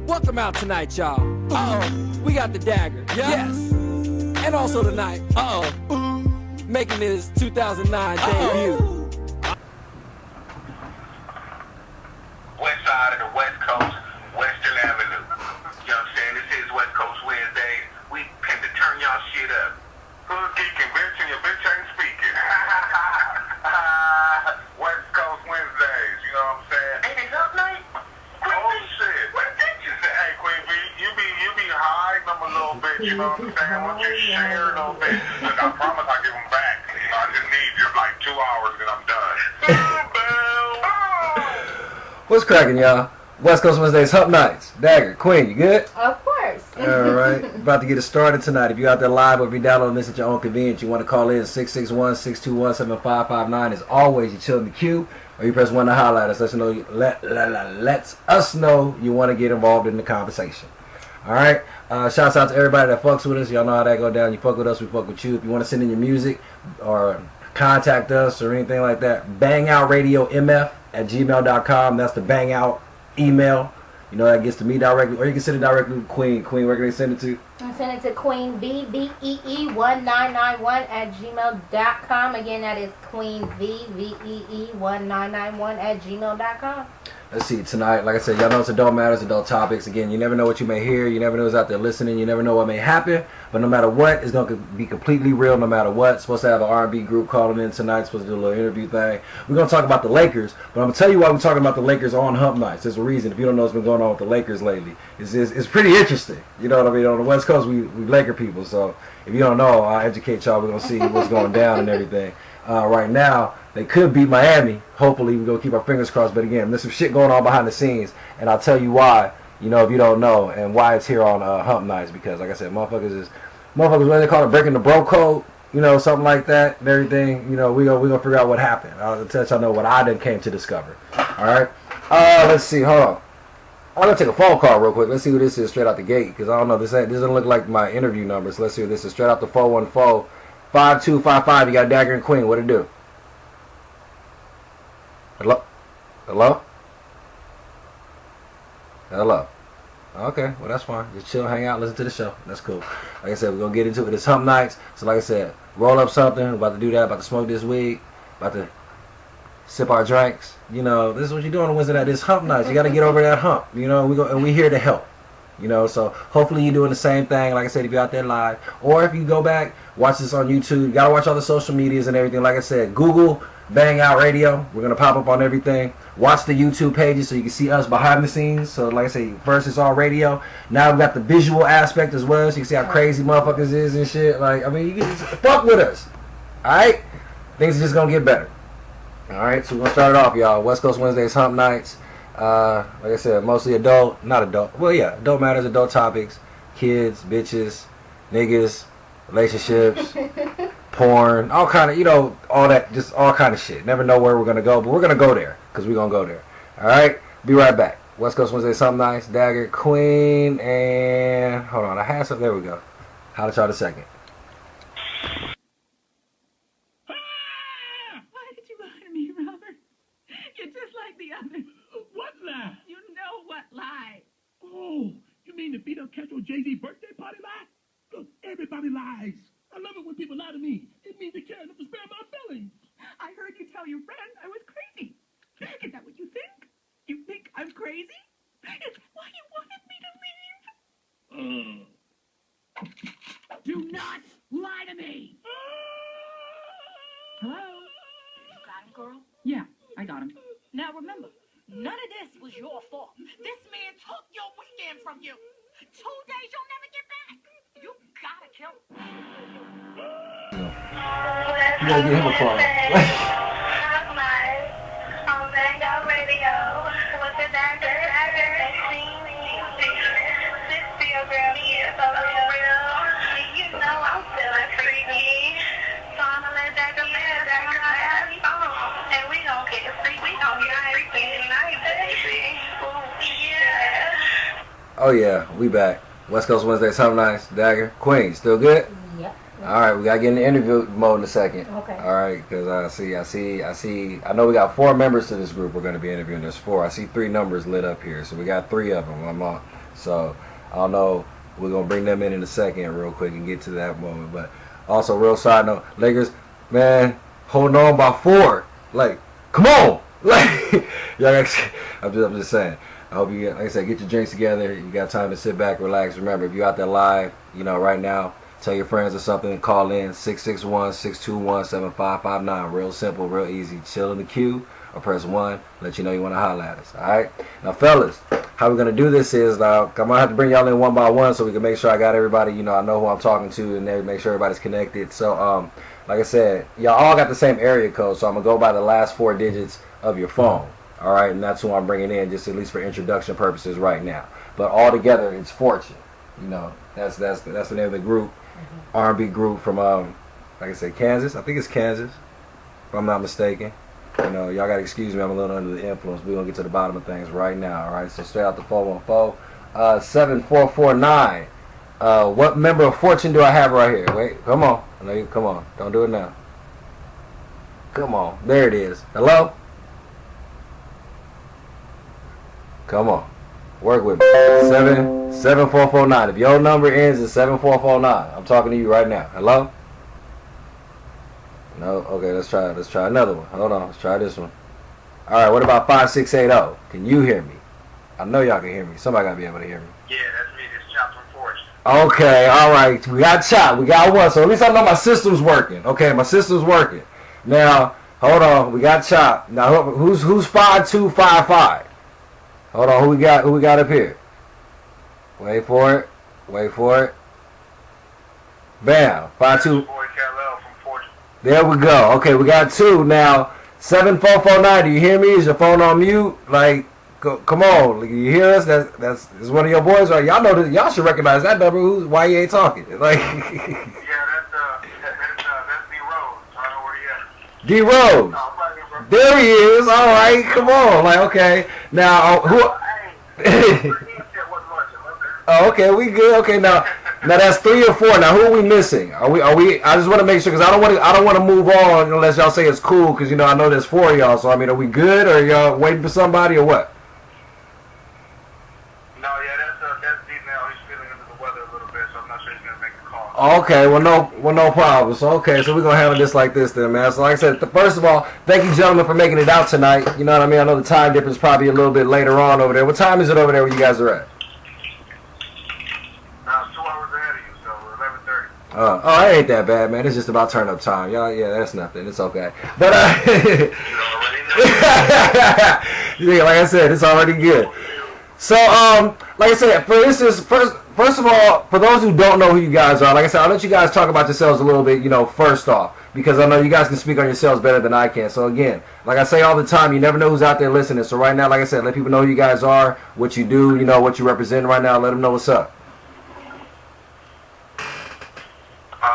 Welcome out tonight, y'all. Uh-oh, we got the Dagger. Yeah. Yes. And also tonight, making his 2009 debut. West side of the West Coast, Western Avenue. You know what I'm saying? This is West Coast Wednesday. We came to turn y'all shit up. Hood geeking, bitch, and your bitch ain't speaking. West Coast Wednesdays, you know what I'm saying? Ain't it up night? Oh shit. What bitches at? Hey, Queen B, you be high them a little bit, you know what I'm saying? Won't you share a little bit? Look, I promise I'll give them back. You know, I just need just like 2 hours and I'm done. What's cracking, y'all? West Coast Wednesdays, Hump Nights. Dagger, Queen, you good? Of course. All right. About to get it started tonight. If you're out there live or if you're downloading this at your own convenience, you want to call in 661-621-7559. As always, you chill in the queue or you press 1 to highlight us. Lets us know you want to get involved in the conversation. All right. Shouts out to everybody that fucks with us. Y'all know how that go down. You fuck with us, we fuck with you. If you want to send in your music or contact us or anything like that, BangOutRadioMF@gmail.com. That's the Bangout email. You know, that gets to me directly, or you can send it directly to Queen. Queen, where can they send it to? I send it to Queen VVEE1991@gmail.com. Again, that is Queen VVEE1991@gmail.com. Let's see, tonight, like I said, y'all know it's adult matters, adult topics. Again, you never know what you may hear. You never know who's out there listening. You never know what may happen. But no matter what, it's going to be completely real no matter what. Supposed to have an R&B group calling in tonight. Supposed to do a little interview thing. We're going to talk about the Lakers. But I'm going to tell you why we're talking about the Lakers on Hump Nights. There's a reason. If you don't know what's been going on with the Lakers lately, it's pretty interesting. You know what I mean? On the West Coast, we Laker people. So if you don't know, I'll educate y'all. We're going to see what's going down and everything. Right now, they could beat Miami. Hopefully, we're going to keep our fingers crossed. But again, there's some shit going on behind the scenes. And I'll tell you why, you know, if you don't know, and why it's here on Hump Nights. Because, like I said, motherfuckers, what they call it, breaking the bro code, you know, something like that and everything. You know, we're gonna figure out what happened. I'll let y'all know what I then came to discover. All right? Let's see. Hold on. I'm going to take a phone call real quick. Let's see who this is straight out the gate. Because I don't know. This doesn't look like my interview number. So let's see who this is. Straight out the 414-5255. You got Dagger and Queen. What it do? Hello? Hello? Hello? Okay, well that's fine. Just chill, hang out, listen to the show. That's cool. Like I said, we're going to get into it. It's Hump Nights. So like I said, roll up something. We're about to do that. About to smoke this weed. About to sip our drinks. You know, this is what you're doing on Wednesday night. It's Hump Nights. You got to get over that hump. You know, we're here to help. You know, so hopefully you're doing the same thing. Like I said, if you're out there live. Or if you go back, watch this on YouTube. You got to watch all the social medias and everything. Like I said, Google BangOutRadio. We're going to pop up on everything. Watch the YouTube pages so you can see us behind the scenes. So like I say, first it's all radio. Now we got the visual aspect as well. So you can see how crazy motherfuckers is and shit. Like, I mean, you can just fuck with us. Alright? Things are just going to get better. Alright, so we're going to start it off, y'all. West Coast Wednesdays, Hump Nights. Like I said, mostly adult. Not adult. Well, yeah. Adult matters, adult topics. Kids, bitches, niggas, relationships. Porn, all kind of, you know, all that, just all kind of shit. Never know where we're going to go, but we're going to go there, because we're going to go there. Alright? Be right back. West Coast Wednesday, something nice. Dagger, Queen, and, hold on, I had something, there we go. Holla at y'all in a second. Why did you lie to me, Robert? You're just like the others. What lie? You know what lie. Oh, you mean the beat up casual Jay-Z birthday party lie? Look, everybody lies. I love it when people lie to me. It means they care enough to spare my feelings. I heard you tell your friend I was crazy. Is that what you think? You think I'm crazy? Is that why you wanted me to leave? Do not lie to me. Hello? You got him, girl? Yeah, I got him. Now remember, none of this was your fault. This man took your weekend from you. 2 days you'll never get back. You gotta kill him. You gotta get him a phone. On BangOutRadio with the Dagger. Feel real, so real. You know I'm feeling freaky. So I'ma let Dagger live. Dagger have fun. And we gon' get freaky. We gon' get freaky tonight, baby. Ooh, yeah. Oh yeah, we back. West Coast Wednesdays, Hump Nights, Dagger, Queen, still good? Yep. All right, we gotta get in the interview mode in a second. Okay. All right, because I see. I know we got 4 members to this group. We're gonna be interviewing. There's 4. I see 3 numbers lit up here, so we got 3 of them. I'm on. So I don't know. We're gonna bring them in a second, real quick, and get to that moment. But also, real side note, Lakers, man, holding on by 4. Like, come on, like, y'all. I'm just saying. I hope you get, like I said, get your drinks together. You got time to sit back, relax. Remember, if you're out there live, right now, tell your friends or something. Call in 661-621-7559. Real simple, real easy. Chill in the queue or press 1. Let you know you want to holler at us. All right. Now, fellas, how we're gonna do this is I'm gonna have to bring y'all in one by one so we can make sure I got everybody. I know who I'm talking to, and then make sure everybody's connected. So, like I said, y'all all got the same area code. So I'm gonna go by the last 4 digits of your phone. All right, and that's who I'm bringing in, just at least for introduction purposes right now. But all together, it's Fourtune. That's the name of the group, R&B group from like I said, Kansas. I think it's Kansas, if I'm not mistaken. Y'all gotta excuse me. I'm a little under the influence. We're gonna get to the bottom of things right now. All right, so straight out the 414-7449. What member of Fourtune do I have right here? Wait, come on. I know you. Come on, don't do it now. Come on, there it is. Hello. Come on. Work with me. 7449. If your number ends in 7449, I'm talking to you right now. Hello? No? Okay, let's try another one. Hold on, let's try this one. Alright, what about 5680? Can you hear me? I know y'all can hear me. Somebody gotta be able to hear me. Yeah, that's me. This Chop from Fourtune. Okay, alright. We got Chop. We got one. So at least I know my system's working. Okay, my system's working. Now, hold on. We got Chop. Now, who's 5255? Hold on, who we got up here? Wait for it. Bam, 52. There we go. Okay, we got 2 now. 7449. Do you hear me? Is your phone on mute? Like, come on, you hear us? That's one of your boys, right? Y'all know this. Y'all should recognize that number. Why you ain't talking? Like, yeah, that's D Rose. I know where he D at. Rose. There he is. All right, come on. Like, okay. Now, who? Oh, okay, we good. Okay, now that's 3 or 4. Now, who are we missing? Are we? I just want to make sure because I don't want to move on unless y'all say it's cool because I know there's 4 of y'all. So I mean, are we good or y'all waiting for somebody or what? No, yeah, that's D now. He's feeling under the weather a little bit, so I'm not sure he's gonna make a call. Okay, well, no problem. So okay, so we're gonna handle this like this then, man. So like I said, first of all, thank you, gentlemen, for making it out tonight. You know what I mean? I know the time difference is probably a little bit later on over there. What time is it over there where you guys are at? 2 hours ahead of you, so 11:30. Oh, it ain't that bad, man. It's just about turn up time. Y'all, yeah, that's nothing. It's okay. But yeah, like I said, it's already good. So, like I said, for instance, first of all, for those who don't know who you guys are, like I said, I'll let you guys talk about yourselves a little bit, first off, because I know you guys can speak on yourselves better than I can. So again, like I say all the time, you never know who's out there listening. So right now, like I said, let people know who you guys are, what you do, what you represent right now. Let them know what's up.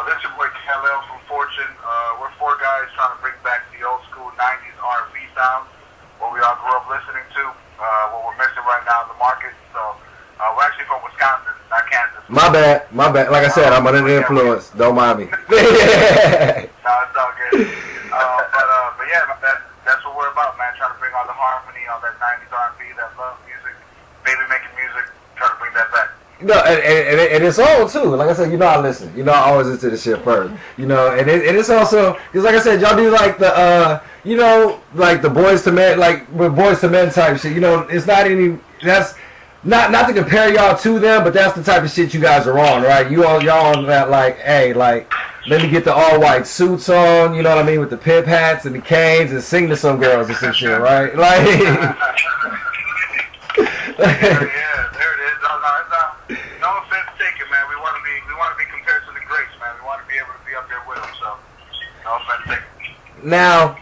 That's your boy Kal-El from Fourtune. We're 4 guys trying to bring back the old school 90s R&B sound, what we all grew up listening to, what we're missing right now in the market. So we're actually from Wisconsin, not Kansas. My bad. Like I said, I'm under the influence. Don't mind me. No, it's all good. But yeah, that's what we're about, man. Trying to bring all the harmony, all that 90s R&B, that love music, baby making music, trying to bring that back. No, and it's all too. Like I said, I listen. I always listen to the shit first. And it's also because, like I said, y'all do like the like the Boys to Men, like with Boys to Men type shit. It's not any. That's not to compare y'all to them, but that's the type of shit you guys are on, right? Y'all on that like, hey, like let me get the all white suits on. You know what I mean, with the pimp hats and the canes and sing to some girls and some shit, right? Like. Yeah, there it is. No offense taken, man. We want to be compared to the greats, man. We want to be able to be up there with them. So, no offense taken. Now,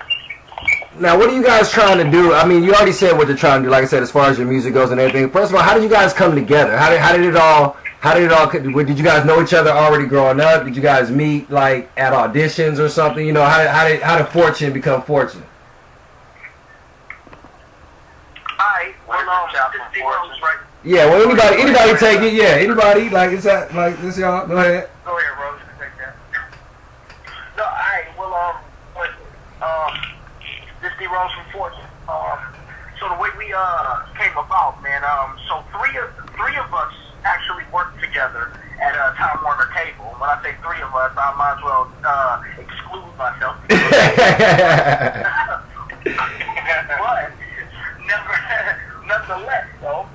what are you guys trying to do? I mean, you already said what you're trying to do. Like I said, as far as your music goes and everything. First of all, how did you guys come together? How did it all? Did you guys know each other already growing up? Did you guys meet like at auditions or something? How did Fourtune become Fourtune? Hi, this is right. Yeah, well, anybody take it. Yeah, anybody like it's that like this, y'all. Go ahead. Go ahead, Rose. You can take that. Rose from Fourtune. So the way we came about, man. So three of us actually worked together at Time Warner Cable. When I say three of us, I might as well exclude myself. But nonetheless, though.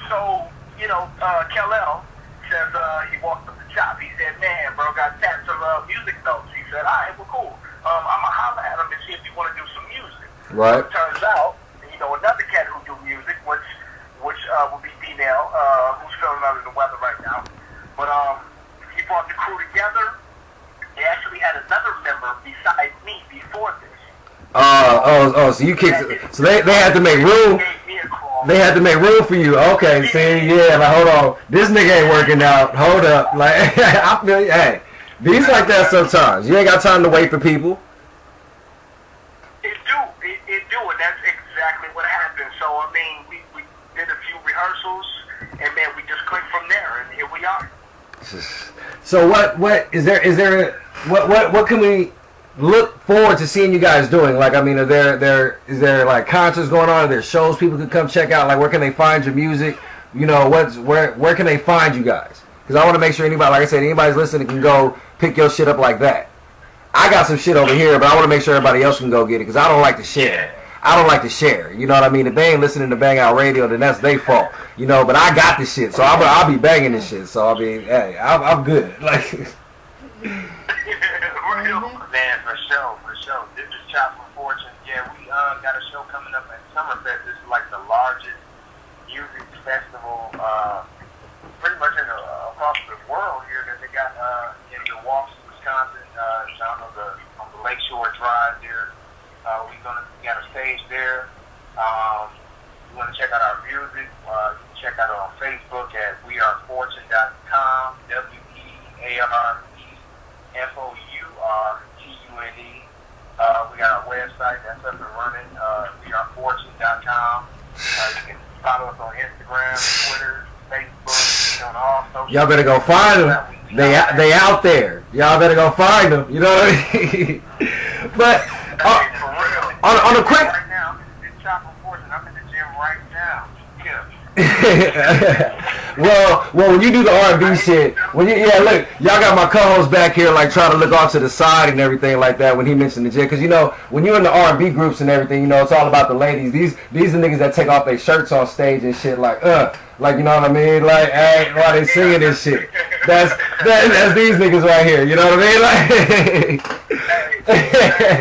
So you know, Kal-El says he walked up the shop. He said, "Man, bro, got stats of music notes." He said, "All right, well, cool. I'ma holler at him and see if you want to do some music." Right. Turns out, you know, another cat who do music, which would be female, who's feeling under the weather right now. But he brought the crew together. They actually had another member besides me before this. So you kicked. So they had to make room. They had to make room for you. Okay, see, yeah, like, hold on. This nigga ain't working out. Hold up. Like, I feel you. Hey, these like that sometimes. You ain't got time to wait for people. It do, and that's exactly what happened. So, I mean, we did a few rehearsals, and then we just clicked from there, and here we are. So what can we look forward to seeing you guys doing? Like, I mean, is there like concerts going on? Are there shows people could come check out? Like, where can they find your music? You know, where can they find you guys? Because I want to make sure anybody, like I said, anybody's listening can go pick your shit up like that. I got some shit over here, but I want to make sure everybody else can go get it because I don't like to share. I don't like to share. You know what I mean? If they ain't listening to Bang Out Radio, then that's their fault. You know, but I got this shit, so I'll be banging this shit. So I mean, hey, I'm good. Like. Man, for sure. This is Chop from Fourtune. Yeah, we got a show coming up at Summerfest. This is like the largest music festival, pretty much across the world here that they got in Milwaukee, Wisconsin, down on the Lakeshore Drive there. We got a stage there. You want to check out our music? You can check out it on Facebook at wearefortune.com. WEAREFOURTUNE. We got our website that's up and running. Wearefortune.com. You can follow us on Instagram, Twitter, Facebook, on all social. Y'all better go find them. They out there. Y'all better go find them. You know what I mean? But on a quick. Right now, it's Chop from Fourtune. I'm in the gym right now. Yeah. well, when you do the R&B shit, look, y'all got my co-host back here, like, trying to look off to the side and everything like that when he mentioned the gym, because, you know, when you're in the R&B groups and everything, you know, it's all about the ladies. These are niggas that take off their shirts on stage and shit, like, you know what I mean? Like, hey, while they singing this shit. That's these niggas right here, you know what I mean? Like,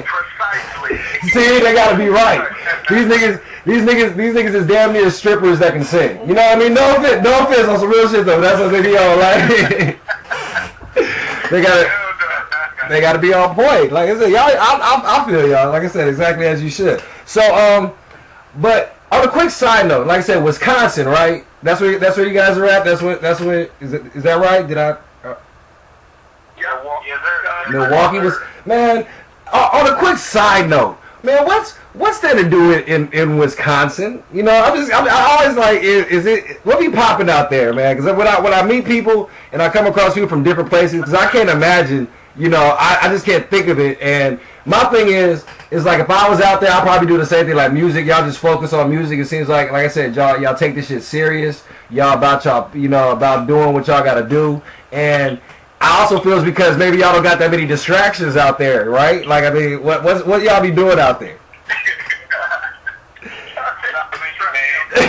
precisely. See, they gotta be right. These niggas is damn near strippers that can sing. You know what I mean? No offense on some real shit though. That's what they be on. Like, they gotta be on point. Like I said, y'all, I feel y'all. Like I said, exactly as you should. So, but on a quick side note, like I said, Wisconsin, right? That's where you guys are at. That's where is that right? Did I? Milwaukee was, man. On a quick side note, man, what's there to do in Wisconsin? You know, I always like, is it what be popping out there, man? Because when I meet people and I come across people from different places, because I can't imagine, you know, I just can't think of it. And my thing is like if I was out there, I'd probably do the same thing. Like music, y'all just focus on music. It seems like I said, y'all take this shit serious. Y'all about doing what y'all got to do. And I also feel it's because maybe y'all don't got that many distractions out there, right? Like, I mean, what y'all be doing out there?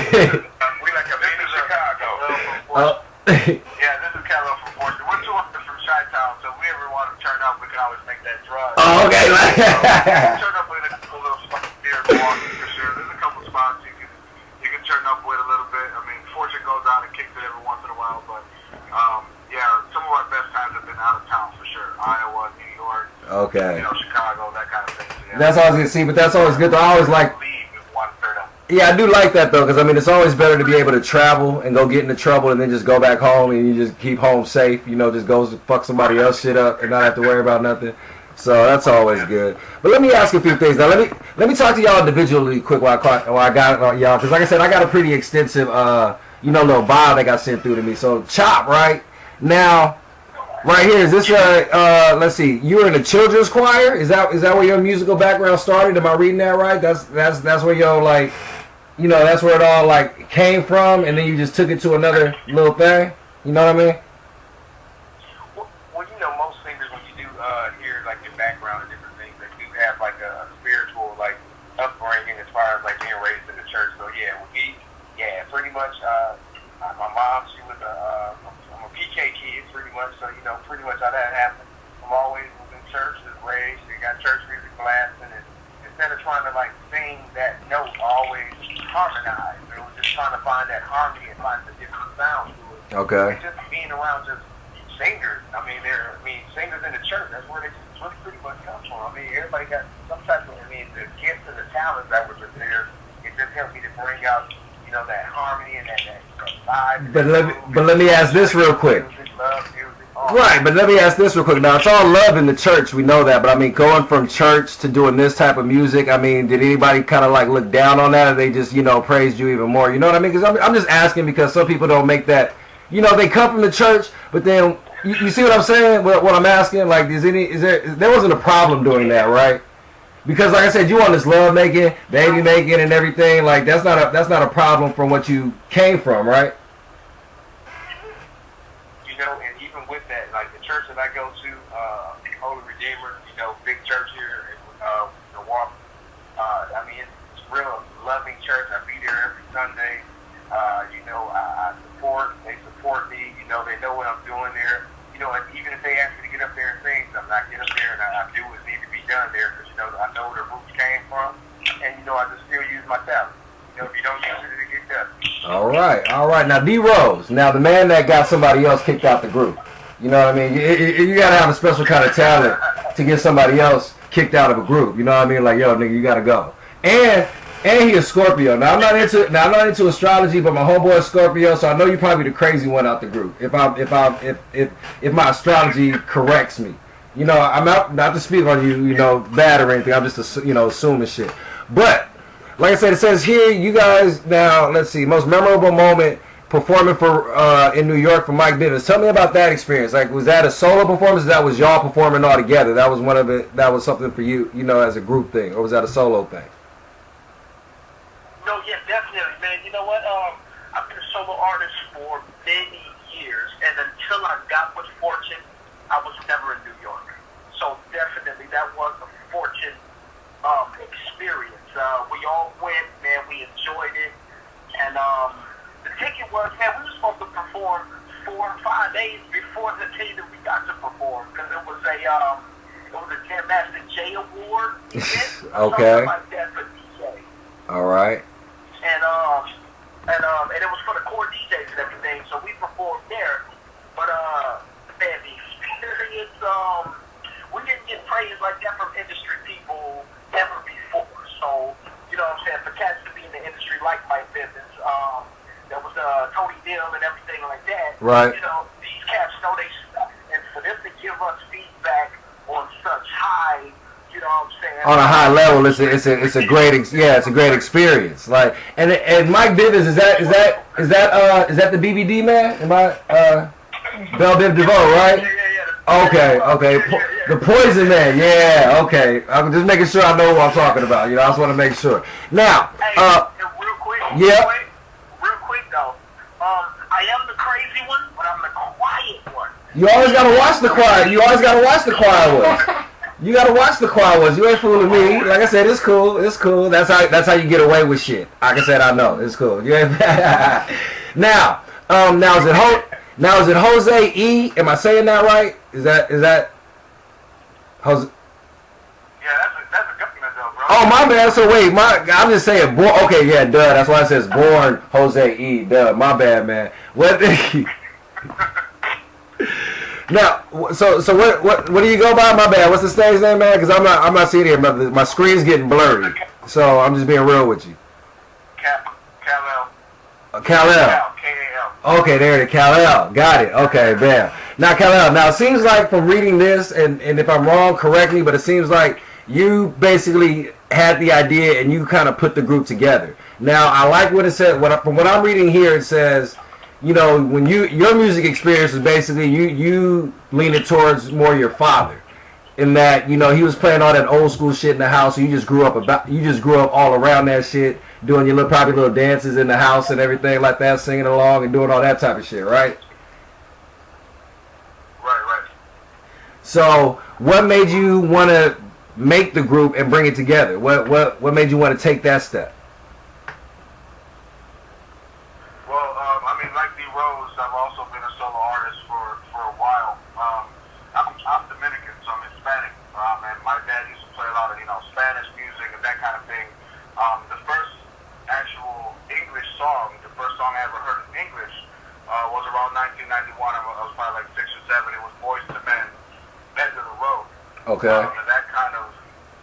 We like a big Chicago. Yeah, this is Kal-El from Fourtune. We're two of us from Chi-Town, so if we ever want to turn up, we can always make that drive. Oh, okay. Turn up with a little spot here in Milwaukee for sure. There's a couple spots you can turn up with a little bit. I mean, Fourtune goes out and kicks it every once in a while, but yeah, some of our best times have been out of town for sure. Iowa, New York, okay, you know, Chicago, that kind of thing. So, yeah. That's all I was gonna see, but that's always good. I always like. Yeah, I do like that though, because I mean, it's always better to be able to travel and go get into trouble and then just go back home and you just keep home safe. You know, just go fuck somebody else shit up and not have to worry about nothing. So that's always good. But let me ask you a few things now. Let me talk to y'all individually quick while I got it on y'all, because like I said, I got a pretty extensive little bio that got sent through to me. So Chop, right now, Right here, is this let's see, you were in a children's choir? Is that where your musical background started? Am I reading that right? That's where your like, you know, that's where it all like came from, and then you just took it to another little thing. You know what I mean? Well, you know, most singers when you do hear like your background and different things, they do have like a spiritual like upbringing as far as like being raised in the church. So yeah, with me, yeah, pretty much. My mom, she was I'm a PK kid, pretty much. So you know, pretty much how that happened. I'm always was in church, was raised. They got church music blasting, and instead of trying to like sing that note, always harmonize. It was just trying to find that harmony and find the different sounds to it. Okay. And just being around just singers. I mean, singers in the church. That's where they just pretty much comes from. I mean, everybody got some type of. I mean, the gifts and the talents that were just there. It just helped me to bring out, you know, that harmony and that vibe. But let me ask this real quick. Right, but let me ask this real quick. Now, it's all love in the church. We know that. But, I mean, going from church to doing this type of music, I mean, did anybody kind of, like, look down on that, or they just, you know, praised you even more? You know what I mean? Because I'm just asking because some people don't make that. You know, they come from the church, but then, you see what I'm saying? What I'm asking? Like, there wasn't a problem doing that, right? Because, like I said, you on this love making, baby making, and everything. Like, that's not a problem from what you came from, right? You know, and even with that, like the church that I go to, Holy Redeemer, you know, big church here in Milwaukee. I mean, it's real loving church. I be there every Sunday. You know, I support. They support me. You know, they know what I'm doing there. You know, and even if they ask me to get up there and sing something, I get up there and I do what needs to be done there because, you know, I know where the roots came from, and, you know, I just still use my talent. You know, if you don't use it, it gets done. All right. Now, D-Rose, now the man that got somebody else kicked out the group. You know what I mean? You got to have a special kind of talent to get somebody else kicked out of a group. You know what I mean? Like, yo, nigga, you got to go. And he is Scorpio. Now I'm not into astrology, but my homeboy is Scorpio, so I know you're probably the crazy one out the group. If my astrology corrects me, you know, I'm not to speak on you, you know, bad or anything. I'm just assuming shit. But like I said, it says here, you guys now. Let's see, most memorable moment performing for in New York for Mike Bivens. Tell me about that experience. Like, was that a solo performance? That was y'all performing all together. That was one of it. That was something for you, you know, as a group thing, or was that a solo thing? No, yeah, definitely, man. You know what? I've been a solo artist for many years, and until I got with Fourtune, I was never in New York. So definitely, that was a Fourtune experience. We all went, man. We enjoyed it, and the ticket was, man. We were supposed to perform 4 or 5 days before the day that we got to perform because it was a Jam Master J Award event, okay, something like that for DJ. All right. And it was for the core DJs and everything, so we performed there. But man, the experience, we didn't get praise like that from industry people ever before. So, you know what I'm saying, for cats to be in the industry like Mike Bivens, there was Tony Dill and everything like that. Right. You know, these cats know they stuff, and for them to give us feedback on such high, you know what I'm saying, on a high level, it's a great experience. Like, and Mike Bivens, is that the BBD man? Am I Bell Biv DeVoe, right? Yeah. Okay. The Poison Man, yeah. Okay, I'm just making sure I know what I'm talking about. You know, I just want to make sure. Now, real quick. Yeah. Real quick though. I am the crazy one, but I'm the quiet one. You always gotta watch the choir. You always gotta watch the choir ones. You gotta watch the choir ones. You ain't fooling me. Like I said, it's cool. That's how you get away with shit. Like I said, I know it's cool. You ain't now is it Jose E? Am I saying that right? Is that Jose? Yeah, that's a government though, bro. Oh my bad. So wait, I'm just saying. Okay, yeah, duh. That's why it says born Jose E. Duh. My bad, man. What? Now, so what do you go by? My bad. What's the stage name, man? Because I'm not seeing it. My screen's getting blurry, so I'm just being real with you. Kal-El. Kal-El. K-A-L. Okay, there it is. Kal-El. Got it. Okay, bam. Now, Kal-El. Now, it seems like from reading this, and if I'm wrong, correct me, but it seems like you basically had the idea and you kind of put the group together. Now, I like what it said. From what I'm reading here, it says you know, when your music experience is basically you lean it towards more your father, in that, you know, he was playing all that old school shit in the house, so you just grew up all around that shit, doing your probably little dances in the house and everything like that, singing along and doing all that type of shit, right? Right. So, what made you want to make the group and bring it together? What made you want to take that step? Well, I mean, like D Rose, I've also been a solo artist for a while. I'm Dominican, so I'm Hispanic, and my dad used to play a lot of, you know, Spanish music and that kind of thing. The first actual English song, the first song I ever heard in English, was around 1991. I was probably like 6 or 7. It was Boys to Men, End of the Road. Okay. And that kind of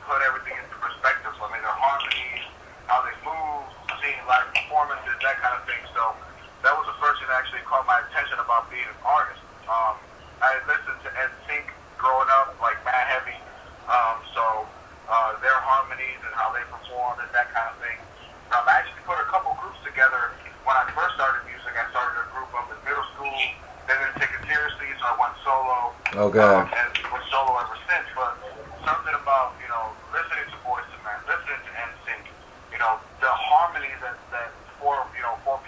put everything into perspective. So, I mean, their harmonies, how they move, seeing live performances, that kind of thing. So that was the first thing that actually caught my attention about being an artist. I had listened to NSYNC growing up, like mad heavy. So their harmonies and how they performed and that kind of thing. I actually put a couple groups together when I first started music. I started a group up in middle school. They didn't take it seriously, so I went solo. Okay. And was solo ever since. But something about, you know, listening to Boyz II Men, listening to NSYNC, you know, the harmony that four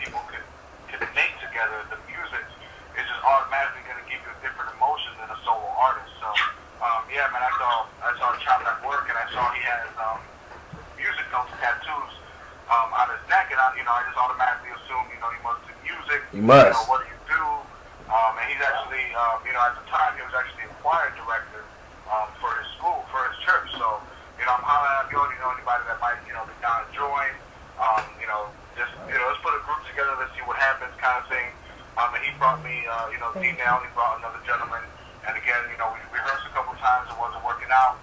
people can make together, the music is just automatically going to give you a different emotion than a solo artist. So, yeah, man, I saw Chop at work, and I saw he has music notes tattoos on his neck, and I just automatically assumed, you know, he must do music. He must. You know, what do you do? And he's actually, you know, at the time, he was actually a choir director for his school, for his church. So, you know, I'm hollering at you, you know, anybody that might, you know, be down to join. You know, just, you know, let's put a group together, let's see what happens, kind of thing. And he brought me, you know, D-Nail, he brought another gentleman. And again, you know, we rehearsed a couple times, it wasn't working out.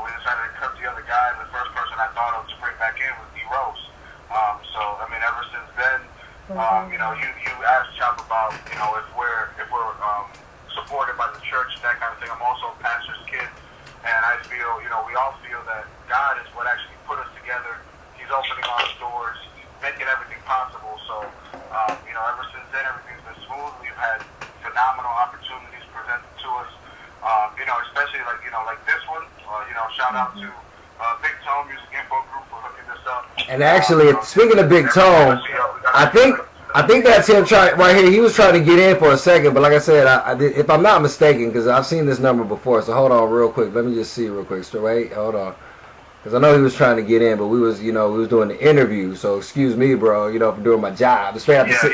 We decided to cut the other guy, and the first person I thought of to bring back in was D Rose. So, I mean, ever since then, you know, you asked Chop about, you know, if we're supported by the church, that kind of thing. I'm also a pastor's kid, and I feel, you know, we all feel that God is what actually put us together. He's opening all the doors, making everything possible. So, you know, ever since then, everything's been smooth. We've had phenomenal opportunities presented to us. You know, especially like, you know, like this one. You know, shout out to Big Tone Music Info Group for hooking this up. And actually, speaking of Big Tone, I think that's him trying right here. He was trying to get in for a second, but like I said, I did, if I'm not mistaken, because I've seen this number before. So hold on, real quick. Let me just see real quick. So wait, hold on, because I know he was trying to get in, but we was doing the interview. So excuse me, bro. You know, for doing my job. It's fair to say.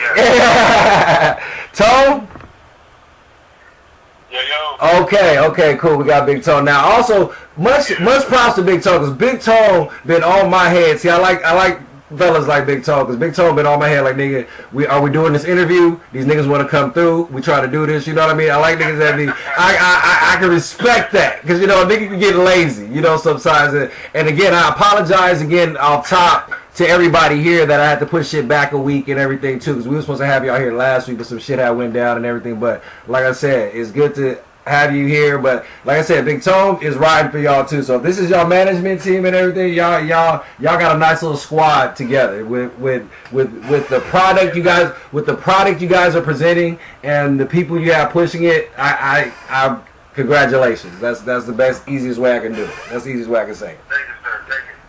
Tone. Yeah, yo. Okay, cool. We got Big Tone now. Also, much props to Big Tone, because Big Tone been on my head. See, I like fellas like Big Tone, because Big Tone been on my head like, nigga, are we doing this interview? These niggas want to come through. We try to do this. You know what I mean? I like niggas that be. I can respect that, because you know a nigga can get lazy. You know sometimes. And again, I apologize again off top to everybody here that I had to push shit back a week and everything too, because we were supposed to have y'all here last week, but some shit had went down and everything. But like I said, it's good to have you here. But like I said, Big Tone is riding for y'all too. So if this is y'all management team and everything, y'all got a nice little squad together with the product you guys are presenting and the people you have pushing it. I congratulations. That's the best, easiest way I can do it. That's the easiest way I can say it. Thank you, sir.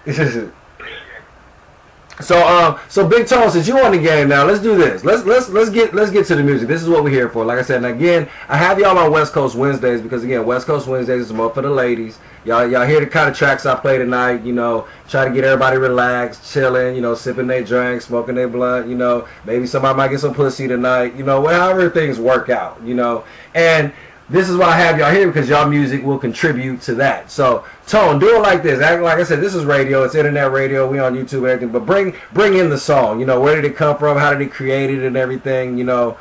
Thank you. So Big Tone, since you on the game now, let's do this. Let's get to the music. This is what we're here for. Like I said, and again, I have y'all on West Coast Wednesdays because again, West Coast Wednesdays is more for the ladies. Y'all hear the kind of tracks I play tonight. You know, try to get everybody relaxed, chilling. You know, sipping their drink, smoking their blunt. You know, maybe somebody might get some pussy tonight. You know, however things work out. You know, and this is why I have y'all here, because y'all music will contribute to that. So, Tone, do it like this. Like I said, this is radio. It's internet radio. We on YouTube and everything. But bring in the song. You know, where did it come from? How did it create it and everything? You know,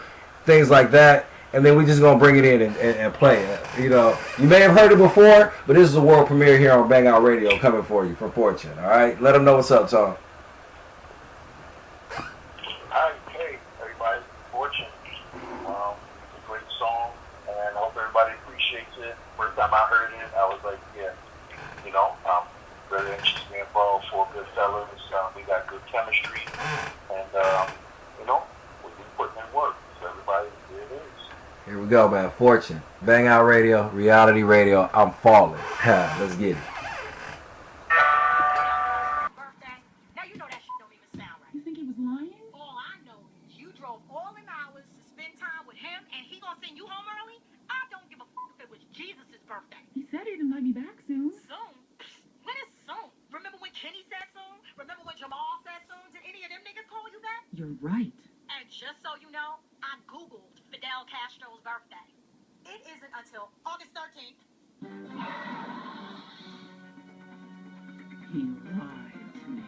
things like that. And then we just going to bring it in and play it. You know, you may have heard it before, but this is a world premiere here on BangOutRadio coming for you from Fourtune. All right? Let them know what's up, Tone. Hi, hey, everybody. Fourtune. It's a great song. And I hope everybody appreciates it. First time I heard it, I was like, yeah, you know, I'm very anxious to be involved for good fellas. We got good chemistry, and you know, we've been putting in work. So everybody. It is. Here we go, man. Fourtune. Bang Out Radio, Reality Radio. I'm falling. Let's get it. Birthday. Now you know that shit don't even sound right. You think he was lying? All I know is you drove all them hours to spend time with him, and he gonna send you home early? I don't give a f if it was Jesus' birthday. He said he'd invite me back soon. Soon? When is soon? Remember when Kenny said soon? Remember when Jamal said soon? Did any of them niggas call you that? You're right. And just so you know, I Googled Fidel Castro's birthday. It isn't until August 13th. He lied to me.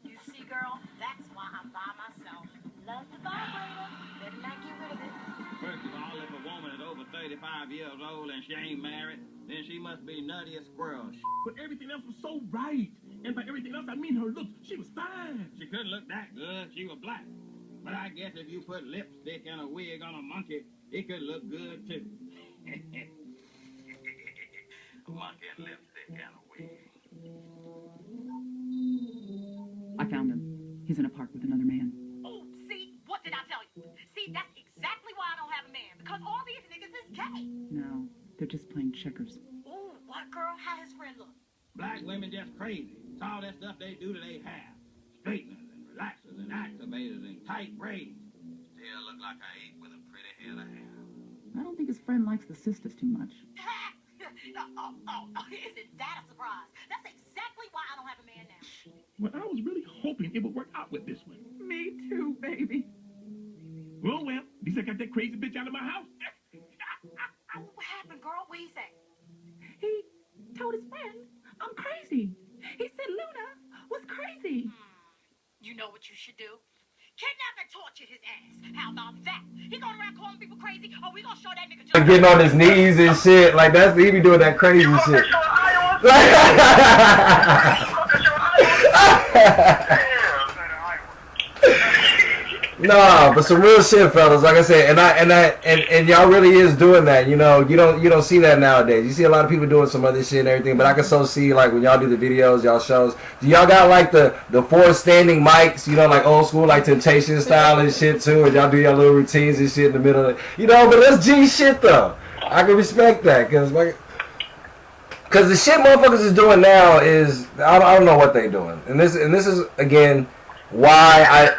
You see, girl, that's why I'm by myself. Love the vibrator. Better not get rid of it. First of all, if a woman is over 35 years old and she ain't married, then she must be nutty as squirrel. But everything else was so right. And by everything else, I mean her looks. She was fine. She couldn't look that good. She was black. But I guess if you put lipstick and a wig on a monkey, it could look good too. A monkey and lipstick and a wig. I found him. He's in a park with another man. Oh, see? What did I tell you? See, that's exactly why I don't have a man. Because all these niggas is gay. No, they're just playing checkers. Ooh, what girl? How his friend look? Black women just crazy. It's all that stuff they do to their hair. Straighteners and relaxers and activators and tight braids. Still look like I ate with a pretty head of hair. I don't think his friend likes the sisters too much. Isn't that a surprise? That's exactly why I don't have a man now. Well, I was really hoping it would work out with this one. Me too, baby. Well, at least I got that crazy bitch out of my house. What happened, girl? What he say? He told his friend I'm crazy. He said Luna was crazy. You know what you should do? Kidnap and torture his ass. How about that? He going around calling people crazy, or we gonna show that nigga just... Getting on his knees and shit. Like, that's, he be doing that crazy shit. Nah, but some real shit, fellas. Like I said, and y'all really is doing that. You know, you don't see that nowadays. You see a lot of people doing some other shit and everything. But I can so see, like, when y'all do the videos, y'all shows. Do y'all got like the 4 standing mics? You know, like old school, like Temptation style and shit too. And y'all do your little routines and shit in the middle of it. You know, but that's G shit though. I can respect that because the shit motherfuckers is doing now is I don't know what they doing. And this is again why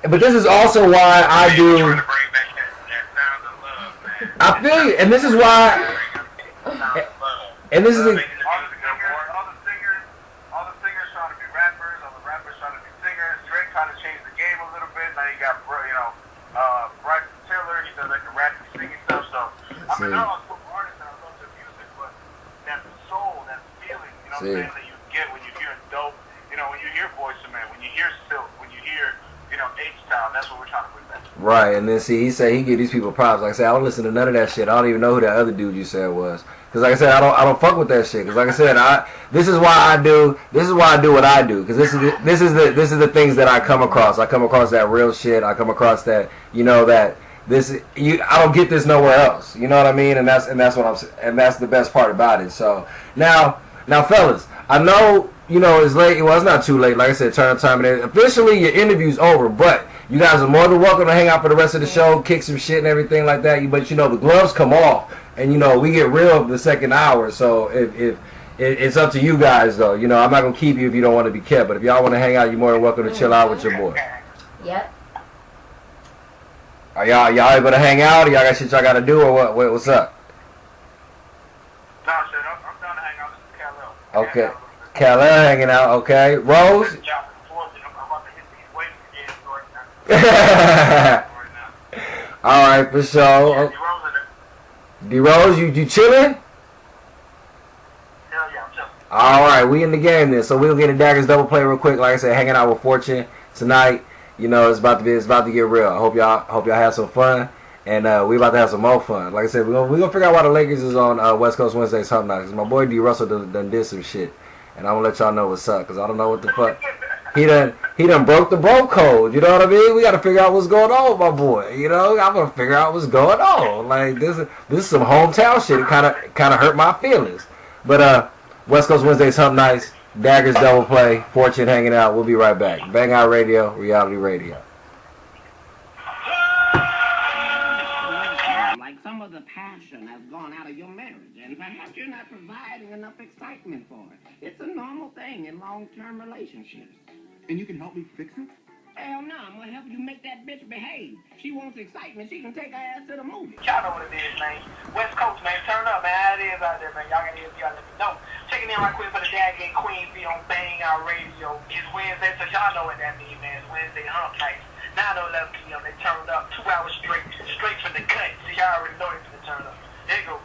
but this is also why I do. I feel you, and this is why. And this is. All the singers trying to be rappers, all the rappers trying to be singers. Drake trying to change the game a little bit. Now you got Bryson Tiller. He does like the rapping, singing stuff. So I mean, they're all cool artists and I love their music, but that soul, that feeling, you know what I'm saying, that you get when you hear Dope. You know, when you hear Boyz II Men, when you hear Silk, when you hear H-Town, that's what we're trying to bring back. Right, and then see, he said he give these people props. Like I said, I don't listen to none of that shit. I don't even know who that other dude you said was. Because like I said, I don't fuck with that shit. Because like I said, this is why I do what I do. Because this is the things that I come across. I come across that real shit. I come across that, you know, that I don't get this nowhere else. You know what I mean? And that's the best part about it. So now fellas, I know. You know, it's late. Well, it's not too late. Like I said, turn time. And officially, your interview's over. But you guys are more than welcome to hang out for the rest of the show, kick some shit and everything like that. But, you know, the gloves come off. And, you know, we get real the second hour. So if it's up to you guys, though. You know, I'm not going to keep you if you don't want to be kept. But if y'all want to hang out, you're more than welcome to chill out with your boy. Yep. Are y'all able to hang out? Or y'all got shit y'all got to do? Or what? What's up? No, shit, I'm down to hang out. This is Kal-El. Okay. Kal-El hanging out, okay. Rose? Alright, for sure. D-Rose, you chilling? Hell yeah, I'm chilling. Alright, we in the game then. So we'll get a Daggers double play real quick. Like I said, hanging out with Fourtune tonight. You know, it's about to get real. I hope y'all have some fun. And we about to have some more fun. Like I said, we're gonna figure out why the Lakers is on West Coast Wednesdays Hump Night. Cause my boy D. Russell done did some shit. And I'm gonna let y'all know what's up, cause I don't know what the fuck. He done broke the bro code. You know what I mean? We gotta figure out what's going on with my boy. You know, I'm gonna figure out what's going on. Like this is some hometown shit. It kind of hurt my feelings. But West Coast Wednesdays Hump Nights, Daggers double play, Fourtune hanging out. We'll be right back. Bang Out Radio, Reality Radio. Some of the passion has gone out of your marriage, and perhaps you're not providing enough excitement for it. It's a normal thing in long-term relationships. And you can help me fix it? Hell no, I'm gonna help you make that bitch behave. She wants excitement, she can take her ass to the movie. Y'all know what it is, man. West Coast, man. Turn up, man. How it is out there, man. Y'all gotta let me know. Checking in right quick for the Dagger and Queen B on BangOutRadio. It's Wednesday, so y'all know what that means, man. It's Wednesday hump night. 9:11 p.m. They turned up 2 hours straight from the cut. So y'all already know they finna turn up. There you go.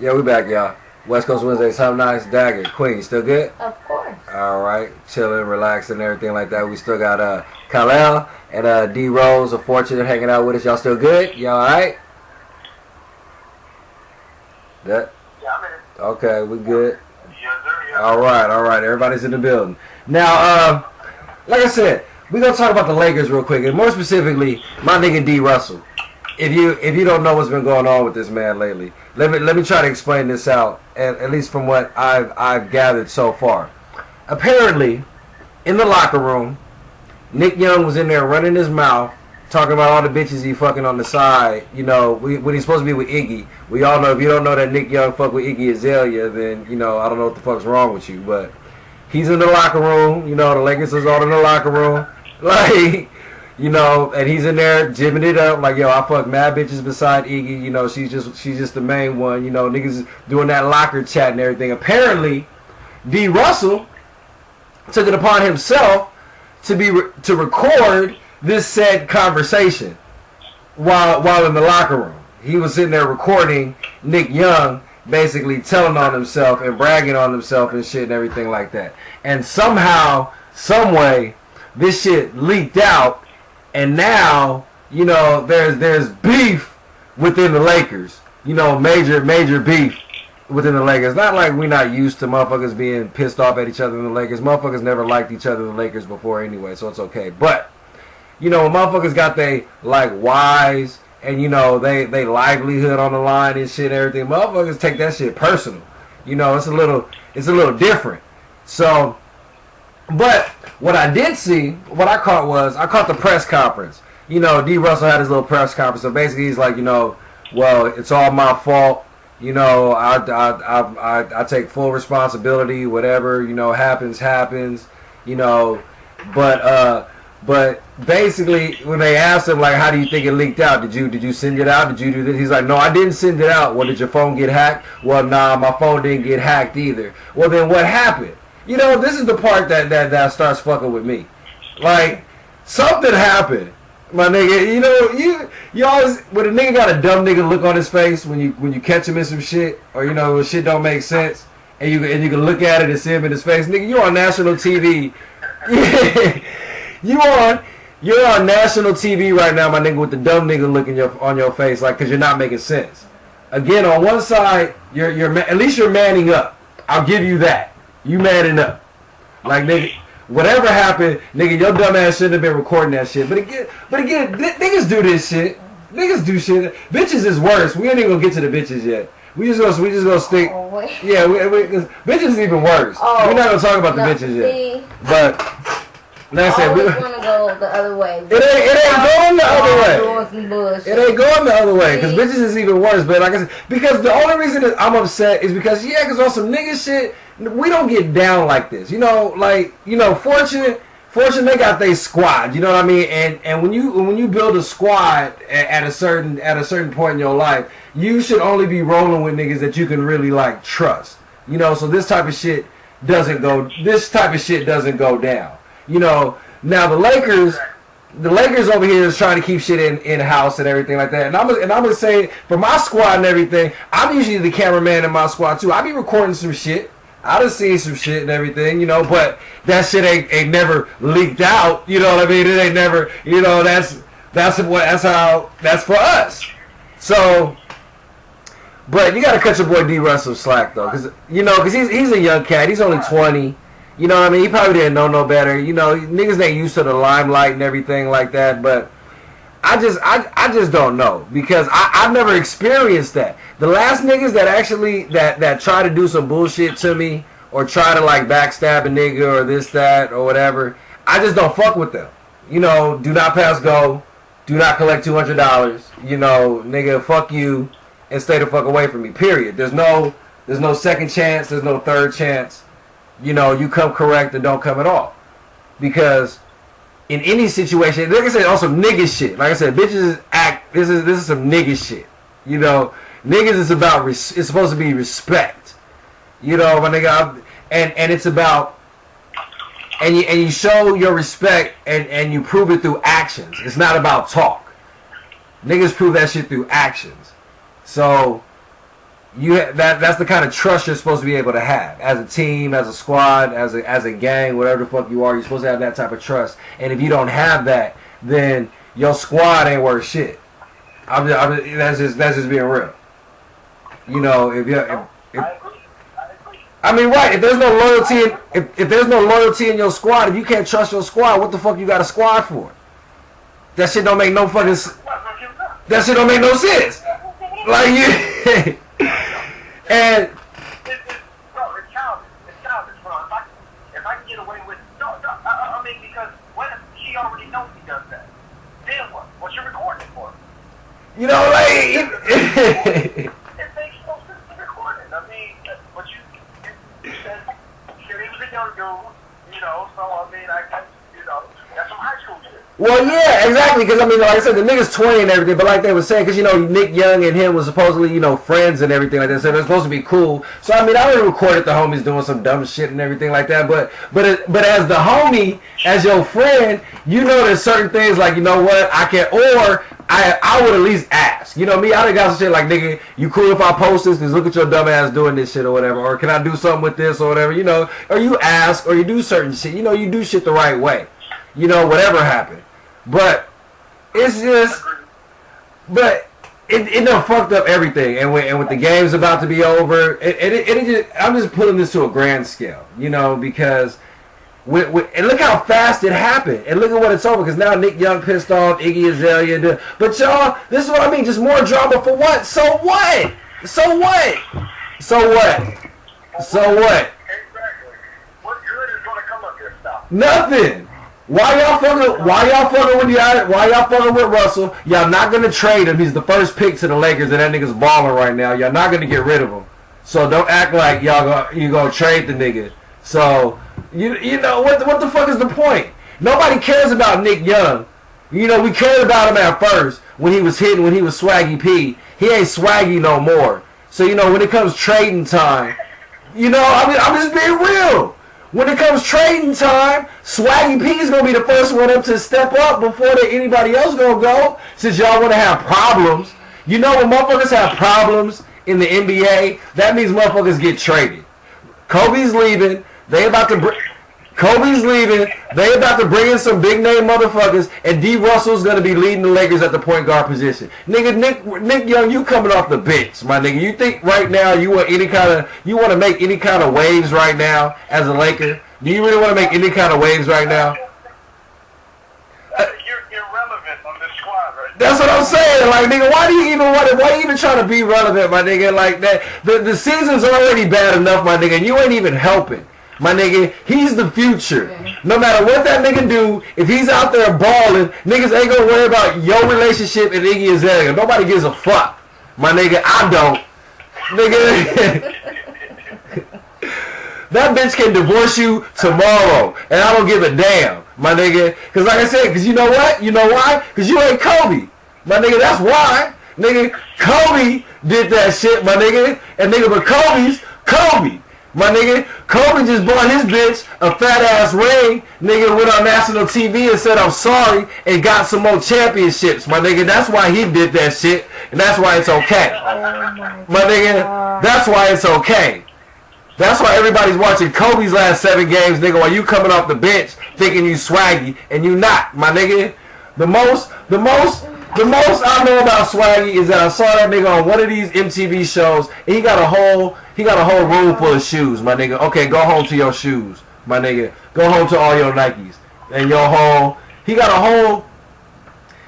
Yeah, we back, y'all. West Coast Wednesdays, Hump Nights, Dagger, Queen, still good? Of course. All right, chilling, relaxing, and everything like that. We still got Kal-El and D Rose of Fourtune hanging out with us. Y'all still good? Y'all all right? That? Yeah, I'm in it. Okay, we good. Yes, sir. Yes, All right. Everybody's in the building. Now, like I said, we're gonna talk about the Lakers real quick, and more specifically, my nigga D Russell. If you don't know what's been going on with this man lately, let me try to explain this out, at least from what I've gathered so far. Apparently, in the locker room, Nick Young was in there running his mouth, talking about all the bitches he fucking on the side. You know, when he's supposed to be with Iggy. We all know, if you don't know that Nick Young fuck with Iggy Azalea, then, you know, I don't know what the fuck's wrong with you. But he's in the locker room. You know, the Lakers is all in the locker room. Like, you know, and he's in there jibbing it up like, yo, I fuck mad bitches beside Iggy. You know, she's just the main one. You know, niggas doing that locker chat and everything. Apparently, D Russell took it upon himself to record this said conversation while in the locker room. He was sitting there recording Nick Young basically telling on himself and bragging on himself and shit and everything like that. And somehow, some way, this shit leaked out, and now, you know, there's beef within the Lakers. You know, major beef within the Lakers. Not like we're not used to motherfuckers being pissed off at each other in the Lakers. Motherfuckers never liked each other in the Lakers before anyway, so it's okay. But, you know, when motherfuckers got they, like, wives and, you know, they livelihood on the line and shit and everything, motherfuckers take that shit personal. You know, it's a little different. So, but what I did see, what I caught the press conference. You know, D. Russell had his little press conference. So basically he's like, you know, well, it's all my fault. You know, I take full responsibility. Whatever, you know, happens. You know, but basically when they asked him, like, how do you think it leaked out? Did you send it out? Did you do this? He's like, no, I didn't send it out. Well, did your phone get hacked? Well, nah, my phone didn't get hacked either. Well, then what happened? You know, this is the part that starts fucking with me. Like, something happened, my nigga. You know, you always, when a nigga got a dumb nigga look on his face when you catch him in some shit, or, you know, when shit don't make sense, and you can look at it and see him in his face. Nigga, you on national TV. You're on national TV right now, my nigga, with the dumb nigga look on your face, like, because you're not making sense. Again, on one side, you're at least you're manning up. I'll give you that. You manning up. Like, nigga, whatever happened, nigga, your dumb ass shouldn't have been recording that shit. But again, niggas do this shit. Niggas do shit. Bitches is worse. We ain't even gonna get to the bitches yet. We just gonna stick. Oh, yeah, bitches is even worse. Oh, we're not gonna talk about the bitches yet. But like I said, we want to go the other way. It ain't going the other way. It ain't going the other way, because bitches is even worse. But like I said, because the only reason that I'm upset is because, because on some nigga shit, we don't get down like this. You know, like, you know, Fourtune, they got their squad. You know what I mean? And when you build a squad at a certain point in your life, you should only be rolling with niggas that you can really, like, trust. You know, so this type of shit doesn't go down. You know, now the Lakers over here is trying to keep shit in house and everything like that. And I'm gonna say, for my squad and everything, I'm usually the cameraman in my squad too. I be recording some shit. I done seen some shit and everything, you know, but that shit ain't never leaked out. You know what I mean? It ain't never, you know, that's for us. So, but you gotta cut your boy D. Russell slack though, because he's a young cat. He's only 20. You know what I mean? He probably didn't know no better. You know, niggas ain't used to the limelight and everything like that. But I just don't know, because I've never experienced that. The last niggas that actually that try to do some bullshit to me, or try to, like, backstab a nigga or this, that, or whatever, I just don't fuck with them. You know, do not pass go. Do not collect $200. You know, nigga, fuck you. and stay the fuck away from me. Period. There's no second chance. There's no third chance. You know, you come correct or don't come at all. Because in any situation, like I said, also nigga shit. Like I said, bitches act. This is some nigga shit. You know, niggas is about it's supposed to be respect. You know, my nigga, and it's about and you show your respect and you prove it through actions. It's not about talk. Niggas prove that shit through actions. So that's the kind of trust you're supposed to be able to have as a team, as a squad, as a gang, whatever the fuck you are. You're supposed to have that type of trust. And if you don't have that, then your squad ain't worth shit. That's just being real. You know, I mean, right? If there's no loyalty, if there's no loyalty in your squad, if you can't trust your squad, what the fuck you got a squad for? That shit don't make no fucking. That shit don't make no sense. Like you. And bro, it's childish, bro. If I can get away with, I mean, because what if she already knows he does that? Then what? What's your recording for? You know, like it makes no sense to record it. I mean, but you said he was a young dude, you know. So I mean, I guess that's some high school shit. Well, yeah, exactly, because, I mean, like I said, the nigga's 20 and everything, but like they were saying, because, you know, Nick Young and him was supposedly, you know, friends and everything like that, so they're supposed to be cool. So, I mean, I would recorded the homies doing some dumb shit and everything like that, but as the homie, as your friend, you know there's certain things like, you know what, I would at least ask. You know me, I done got some shit like, nigga, you cool if I post this, because look at your dumb ass doing this shit or whatever, or can I do something with this or whatever, you know, or you ask, or you do certain shit, you know, you do shit the right way, you know, whatever happened. But it's just, it done fucked up everything. And with the game's about to be over, I'm just putting this to a grand scale, you know, because and look how fast it happened, and look at what it's over. Because now Nick Young pissed off, Iggy Azalea, but y'all, this is what I mean. Just more drama for what? So what? So what? So what? So what? Exactly. What good is gonna come of this stuff? Nothing. Why y'all fucking with Russell? Y'all not gonna trade him. He's the first pick to the Lakers, and that nigga's balling right now. Y'all not gonna get rid of him. So don't act like you gonna trade the nigga. So you know what the fuck is the point? Nobody cares about Nick Young. You know, we cared about him at first when he was hitting, when he was Swaggy P. He ain't Swaggy no more. So you know, when it comes trading time, you know, I'm just being real. When it comes trading time, Swaggy P is going to be the first one up to step up before anybody else going to go. Since y'all want to have problems. You know when motherfuckers have problems in the NBA, that means motherfuckers get traded. Kobe's leaving. Kobe's leaving. They about to bring in some big name motherfuckers, and D. Russell's gonna be leading the Lakers at the point guard position. Nigga, Nick Young, you coming off the bench, my nigga. You think right now you want to make any kind of waves right now as a Laker? Do you really want to make any kind of waves right now? You're irrelevant on this squad right now. That's what I'm saying. Like, nigga, why you even trying to be relevant, my nigga? Like that, the season's already bad enough, my nigga, and you ain't even helping. My nigga, he's the future. No matter what that nigga do, if he's out there balling, niggas ain't gonna worry about your relationship and Iggy Azalea. Nobody gives a fuck. My nigga, I don't. Nigga, that bitch can divorce you tomorrow, and I don't give a damn, my nigga. Because like I said, because you know what? You know why? Because you ain't Kobe. My nigga, that's why. Nigga, Kobe did that shit, my nigga. And nigga, but Kobe's Kobe. My nigga, Kobe just bought his bitch a fat ass ring. Nigga went on national TV and said I'm sorry and got some more championships. My nigga, that's why he did that shit, and that's why it's okay. My nigga, that's why it's okay. That's why everybody's watching Kobe's last 7 games, nigga, while you coming off the bench thinking you swaggy and you not, my nigga. The most I know about Swaggy is that I saw that nigga on one of these MTV shows, and he got a whole room full of shoes, my nigga. Okay, go home to your shoes, my nigga. Go home to all your Nikes and your whole. He got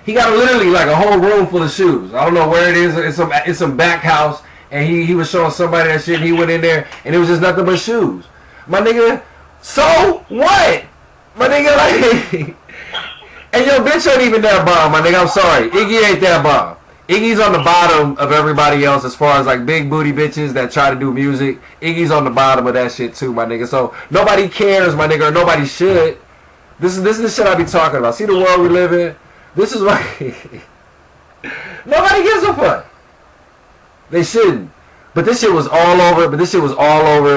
literally like a whole room full of shoes. I don't know where it is. It's some back house, and he was showing somebody that shit. And he went in there, and it was just nothing but shoes, my nigga. So what, my nigga? Like. And your bitch ain't even that bomb, my nigga. I'm sorry. Iggy ain't that bomb. Iggy's on the bottom of everybody else as far as like big booty bitches that try to do music. Iggy's on the bottom of that shit too, my nigga. So nobody cares, my nigga, or nobody should. This is the shit I be talking about. See the world we live in? This is why nobody gives a fuck. They shouldn't. But this shit was all over.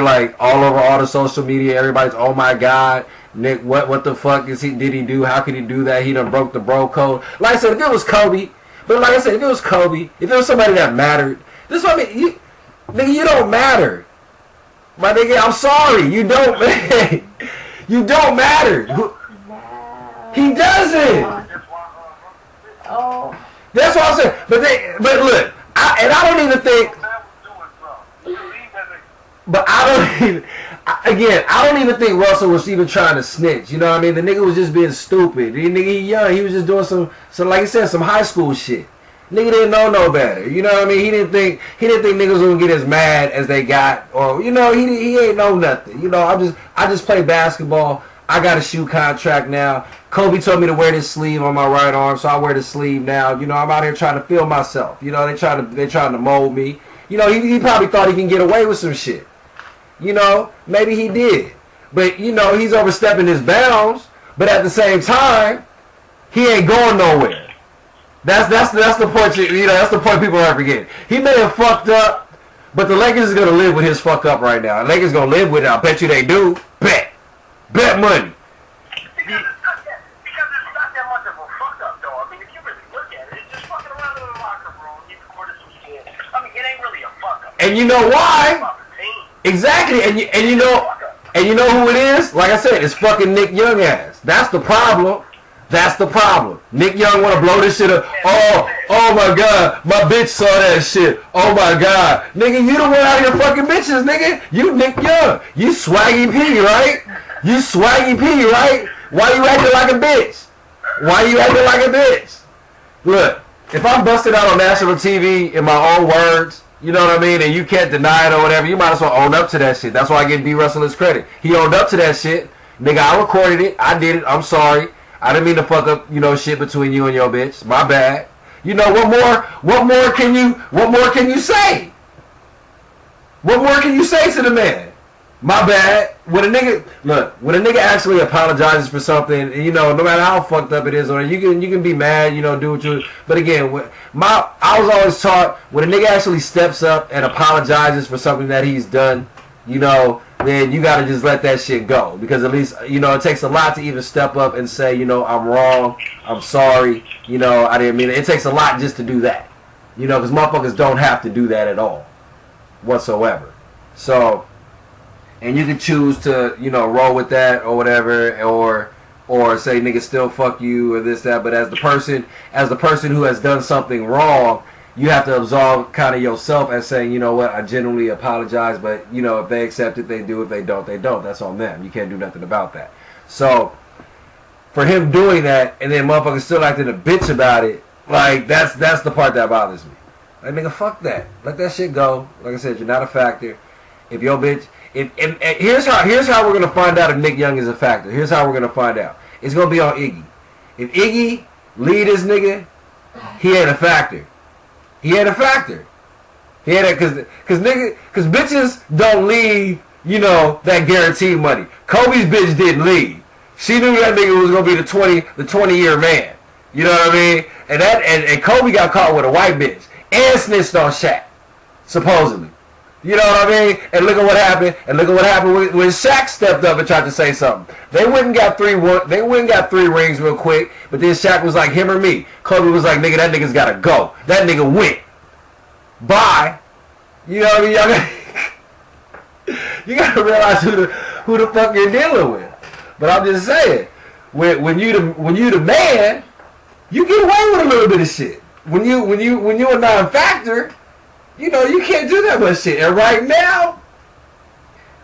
Like all over all the social media. Everybody's, oh my god, Nick, what the fuck did he do? How could he do that? He done broke the bro code. Like I said, if it was Kobe. But like I said, if it was Kobe, if it was somebody that mattered, this is what I mean. Nigga, you don't matter. My nigga, I'm sorry. You don't, you don't matter. He doesn't. Oh. That's what I'm saying. But look, I don't even think. But I don't even think Russell was even trying to snitch. You know what I mean? The nigga was just being stupid. He young. He was just doing some like I said, some high school shit. Nigga didn't know no better. You know what I mean? He didn't think niggas was gonna get as mad as they got, or you know, he ain't know nothing. You know, I just play basketball. I got a shoe contract now. Kobe told me to wear this sleeve on my right arm, so I wear the sleeve now. You know, I'm out here trying to feel myself. You know, they trying to mold me. You know, he probably thought he can get away with some shit. You know, maybe he did. But, you know, he's overstepping his bounds. But at the same time, he ain't going nowhere. That's the point, you know, that's the point people are forgetting. He may have fucked up, but the Lakers is going to live with his fuck up right now. The Lakers going to live with it. I bet you they do. Bet money. Because it's not that much of a fuck up, though. I mean, if you really look at it, it's just fucking around in the locker room. You recorded some shit. I mean, it ain't really a fuck up. And you know why? Exactly, and you know who it is? Like I said, it's fucking Nick Young ass. That's the problem. Nick Young want to blow this shit up. Oh my god, my bitch saw that shit. Oh my god, nigga, you the one out here fucking bitches, nigga. You Nick Young. You swaggy P, right? Why you acting like a bitch? Look, if I'm busted out on national TV in my own words. You know what I mean? And you can't deny it or whatever. You might as well own up to that shit. That's why I give D. Russell his credit. He owned up to that shit. Nigga, I recorded it. I did it. I'm sorry. I didn't mean to fuck up, you know, shit between you and your bitch. My bad. You know, what more can you say? What more can you say to the man? My bad. When a nigga actually apologizes for something, you know, no matter how fucked up it is, or you can be mad, you know, do what you. But again, I was always taught when a nigga actually steps up and apologizes for something that he's done, you know, then you gotta just let that shit go, because at least, you know, it takes a lot to even step up and say, you know, I'm wrong, I'm sorry, you know, I didn't mean it. It takes a lot just to do that, you know, because motherfuckers don't have to do that at all, whatsoever. So. And you can choose to, you know, roll with that or whatever, or say nigga still fuck you or this, that. But as the person who has done something wrong, you have to absolve kind of yourself as saying, you know what, I genuinely apologize, but you know, if they accept it, they do. If they don't, they don't. That's on them. You can't do nothing about that. So for him doing that and then motherfuckers still acting a bitch about it, like that's the part that bothers me. Like nigga, fuck that. Let that shit go. Like I said, you're not a factor. If your bitch. And here's how we're gonna find out if Nick Young is a factor. Here's how we're gonna find out. It's gonna be on Iggy. If Iggy lead this nigga, he ain't a factor. Cause bitches don't leave, you know, that guaranteed money. Kobe's bitch didn't leave. She knew that nigga was gonna be the 20-year man. You know what I mean? And Kobe got caught with a white bitch and snitched on Shaq, supposedly. You know what I mean? And look at what happened. When Shaq stepped up and tried to say something. They went and got three rings real quick. But then Shaq was like, him or me. Kobe was like, nigga, that nigga's gotta go. That nigga went. Bye. You know what I mean? You gotta realize who the fuck you're dealing with. But I'm just saying, when you the man, you get away with a little bit of shit. When you a non-factor. You know, you can't do that much shit. And right now,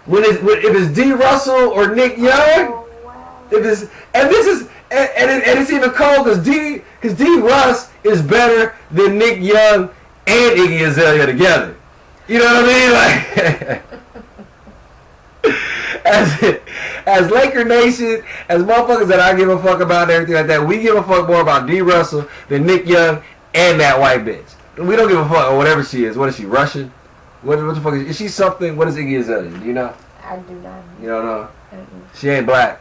if it's D. Russell or Nick Young, it's even cold because D. Russ is better than Nick Young and Iggy Azalea together. You know what I mean? Like, as Laker Nation, as motherfuckers that I give a fuck about and everything like that, we give a fuck more about D. Russell than Nick Young and that white bitch. We don't give a fuck or whatever she is. What is she, Russian? What the fuck is she something? What is Iggy Azalea? Do you know? I do not. You don't know? She ain't black.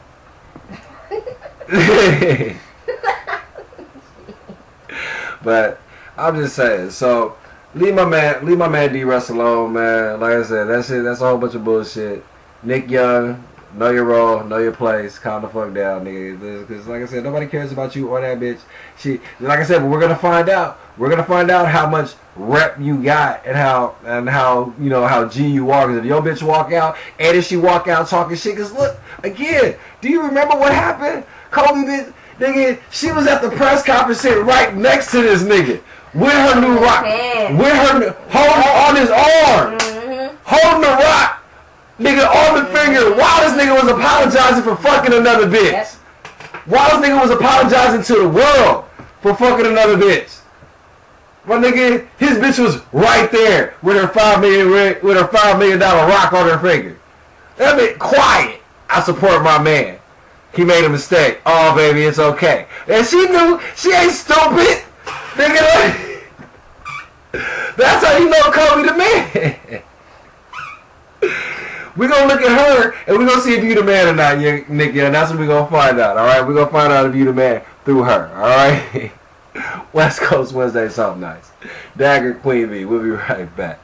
But I'm just saying, so leave my man D Russ alone, man. Like I said, that's a whole bunch of bullshit. Nick Young, know your role, know your place, calm the fuck down, nigga. Because like I said, nobody cares about you or that bitch. Like I said, but we're gonna find out. We're gonna find out how much rep you got and how you know how G you are. Because if your bitch walk out and if she walk out talking shit, because look again, do you remember what happened? Kobe bitch, nigga, she was at the press conference sitting right next to this nigga with her new rock, with her holding on his arm, holding the rock, nigga on the finger, while this nigga was apologizing for fucking another bitch. While this nigga was apologizing to the world for fucking another bitch. My nigga, his bitch was right there with her $5 million rock on her finger. That bitch quiet. I support my man. He made a mistake. Oh baby, it's okay. And she knew she ain't stupid. Nigga, that's how you know Kobe the man. We're going to look at her and we're going to see if you the man or not, Nikki. And that's what we're going to find out, all right? We're going to find out if you the man through her, all right? West Coast Wednesday, something nice. Dagger, Queen Bee. We'll be right back.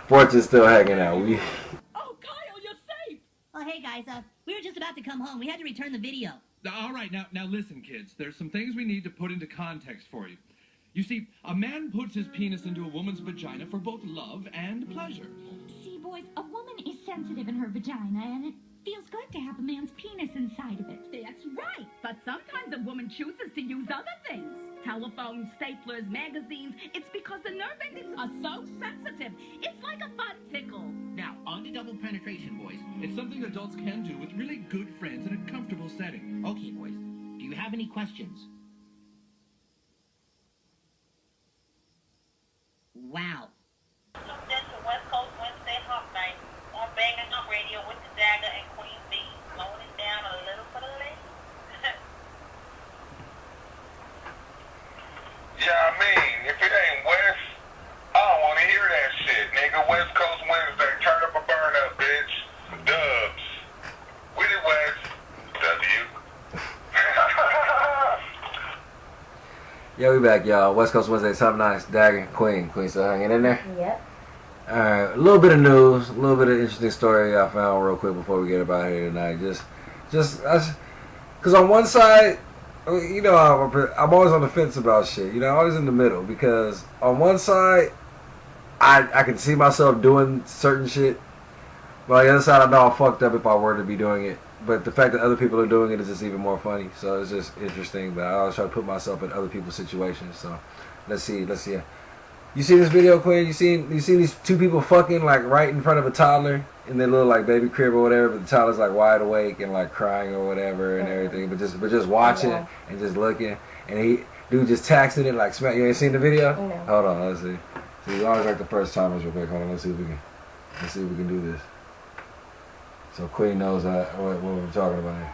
Fortune's still hanging out. Oh, Kyle, you're safe. Oh, hey, guys. We were just about to come home. We had to return the video. All right, now listen, kids. There's some things we need to put into context for you. You see, a man puts his penis into a woman's vagina for both love and pleasure. See, boys, a woman is sensitive in her vagina, and it feels good to have a man's penis inside of it. That's right. But sometimes a woman chooses to use other things. Telephones, staplers, magazines. It's because the nerve endings are so sensitive. It's like a fun tickle. Now, on to double penetration, boys. It's something adults can do with really good friends in a comfortable setting. Okay, boys. Do you have any questions? Wow. Tuned in to WestCoast Wednesday Hump Night on BangOutRadio with the Dagger and Queen Bee, slowing it down a little for the ladies. Yeah, I mean, if it ain't West, I don't want to hear that shit, nigga. West Coast Wednesday, turn up a burn up, bitch. Dubs. With it, West. W. Yeah, we back, y'all. West Coast Wednesday, something nice. Dagger, Queen still hanging in there? Yep. Alright, a little bit of news, a little bit of interesting story I found real quick before we get about here tonight. Just, because on one side, you know, I'm always on the fence about shit. You know, I'm always in the middle because on one side, I can see myself doing certain shit, but on the other side, I know I'm fucked up if I were to be doing it. But the fact that other people are doing it is just even more funny. So it's just interesting. But I always try to put myself in other people's situations. So let's see. You see this video, Quinn? You see these two people fucking like right in front of a toddler in their little like baby crib or whatever. But the toddler's like wide awake and like crying or whatever and everything. But just watching and just looking. And dude just taxing it like smack. You ain't seen the video? No. Hold on, let's see. See, we always like the first timers real quick. Hold on, let's see if we can do this. So Queen knows what we're talking about here.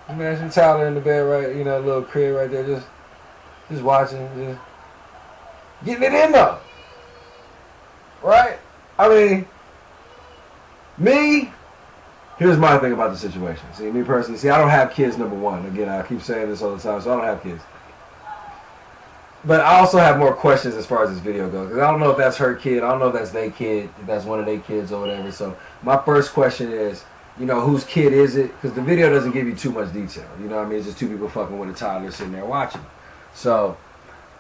Imagine Tyler in the bed, right? You know, a little crib right there, just watching, just getting it in though, right? I mean, me. Here's my thing about the situation. See, me personally, I don't have kids. Number one, again, I keep saying this all the time, so I don't have kids. But I also have more questions as far as this video goes. Because I don't know if that's her kid. I don't know if that's their kid, if that's one of their kids or whatever. So my first question is, you know, whose kid is it? Because the video doesn't give you too much detail. You know what I mean? It's just two people fucking with a toddler sitting there watching. So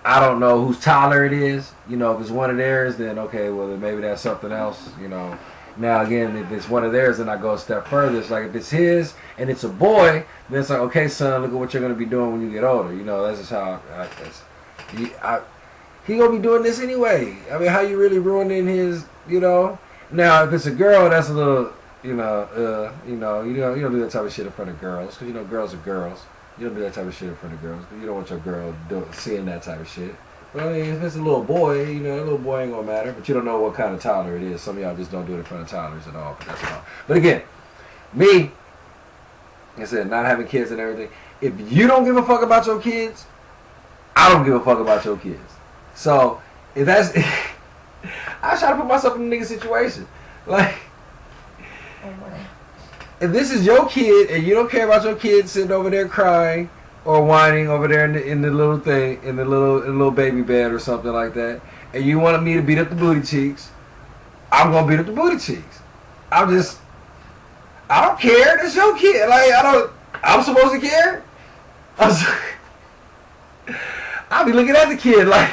I don't know whose toddler it is. You know, if it's one of theirs, then okay, well, then maybe that's something else, you know. Now, again, if it's one of theirs, then I go a step further. It's like if it's his and it's a boy, then it's like, okay, son, look at what you're going to be doing when you get older. You know, that's just how he gonna be doing this anyway. I mean, how you really ruining his, you know? Now, if it's a girl, that's a little, you don't do that type of shit in front of girls, because you know girls are girls. You don't do that type of shit in front of girls, because you don't want your girl seeing that type of shit. But I mean, if it's a little boy, you know, a little boy ain't gonna matter. But you don't know what kind of toddler it is. Some of y'all just don't do it in front of toddlers at all. But that's all. But again, me, like I said, not having kids and everything. If you don't give a fuck about your kids, I don't give a fuck about your kids. So if that's, I try to put myself in a nigga situation. Like, if this is your kid and you don't care about your kid sitting over there crying or whining over there in the little thing, in the little baby bed or something like that, and you want me to beat up the booty cheeks, I'm gonna beat up the booty cheeks. I don't care. That's your kid. Like, I'm supposed to care? I'll be looking at the kid like,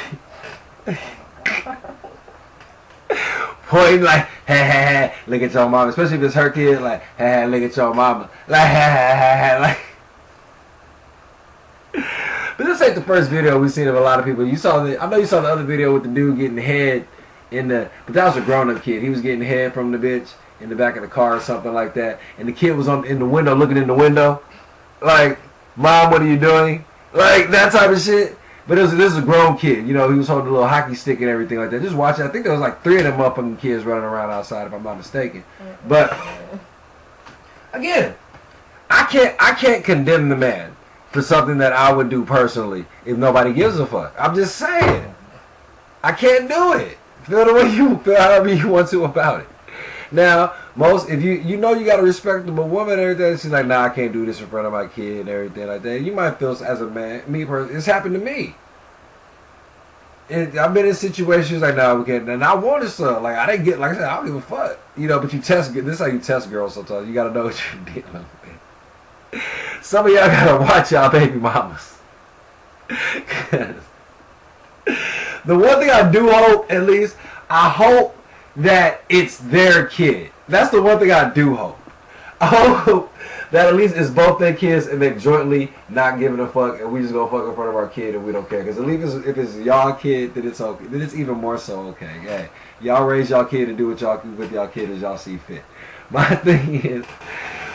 pointing like, ha, look at your mama. Especially if it's her kid, like, ha, look at your mama. Like, ha, like. But this ain't the first video we've seen of a lot of people. I know you saw the other video with the dude getting head but that was a grown-up kid. He was getting head from the bitch in the back of the car or something like that. And the kid was in the window, looking in the window. Like, Mom, what are you doing? Like, that type of shit. But this is a grown kid. You know, he was holding a little hockey stick and everything like that. Just watch it. I think there was like 3 of them motherfucking kids running around outside, if I'm not mistaken. But, again, I can't condemn the man for something that I would do personally if nobody gives a fuck. I'm just saying. I can't do it. Feel the way you feel, however you want to about it. Now, if you know you got a respectable woman and everything, she's like, nah, I can't do this in front of my kid and everything like that. You might feel as a man, me personally, it's happened to me. I've been in situations like, nah, we can't. And I wanted some. Like, I didn't get, like I said, I don't give a fuck. You know, but you test, this is how you test girls sometimes. You got to know what you're dealing with. Some of y'all got to watch y'all baby mamas. The one thing I do hope, at least, I hope that it's their kid. That's the one thing I do hope. I hope that at least it's both their kids and they're jointly not giving a fuck and we just go fuck in front of our kid and we don't care. Because at least if it's y'all kid, then it's okay. Then it's even more so okay. Hey, y'all raise y'all kid and do what y'all with y'all kid as y'all see fit. My thing is,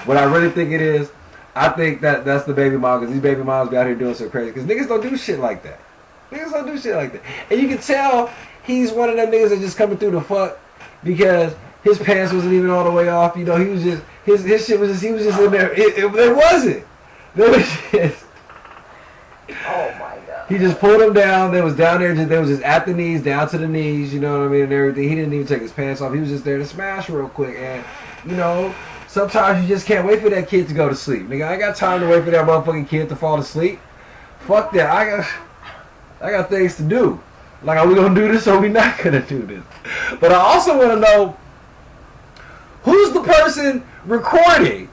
what I really think it is, I think that's the baby mom, because these baby moms be out here doing so crazy. Because niggas don't do shit like that. Niggas don't do shit like that. And you can tell he's one of them niggas that just coming through the fuck because his pants wasn't even all the way off. You know, he was just, his shit was just, he was just in there. It wasn't. There was just, oh my God. He just pulled him down. They was down there, they was just at the knees, down to the knees, you know what I mean, and everything. He didn't even take his pants off. He was just there to smash real quick. And, you know, sometimes you just can't wait for that kid to go to sleep. Nigga, I ain't got time to wait for that motherfucking kid to fall asleep. Fuck that. I got things to do. Like, are we going to do this or are we not going to do this? But I also want to know, who's the person recording?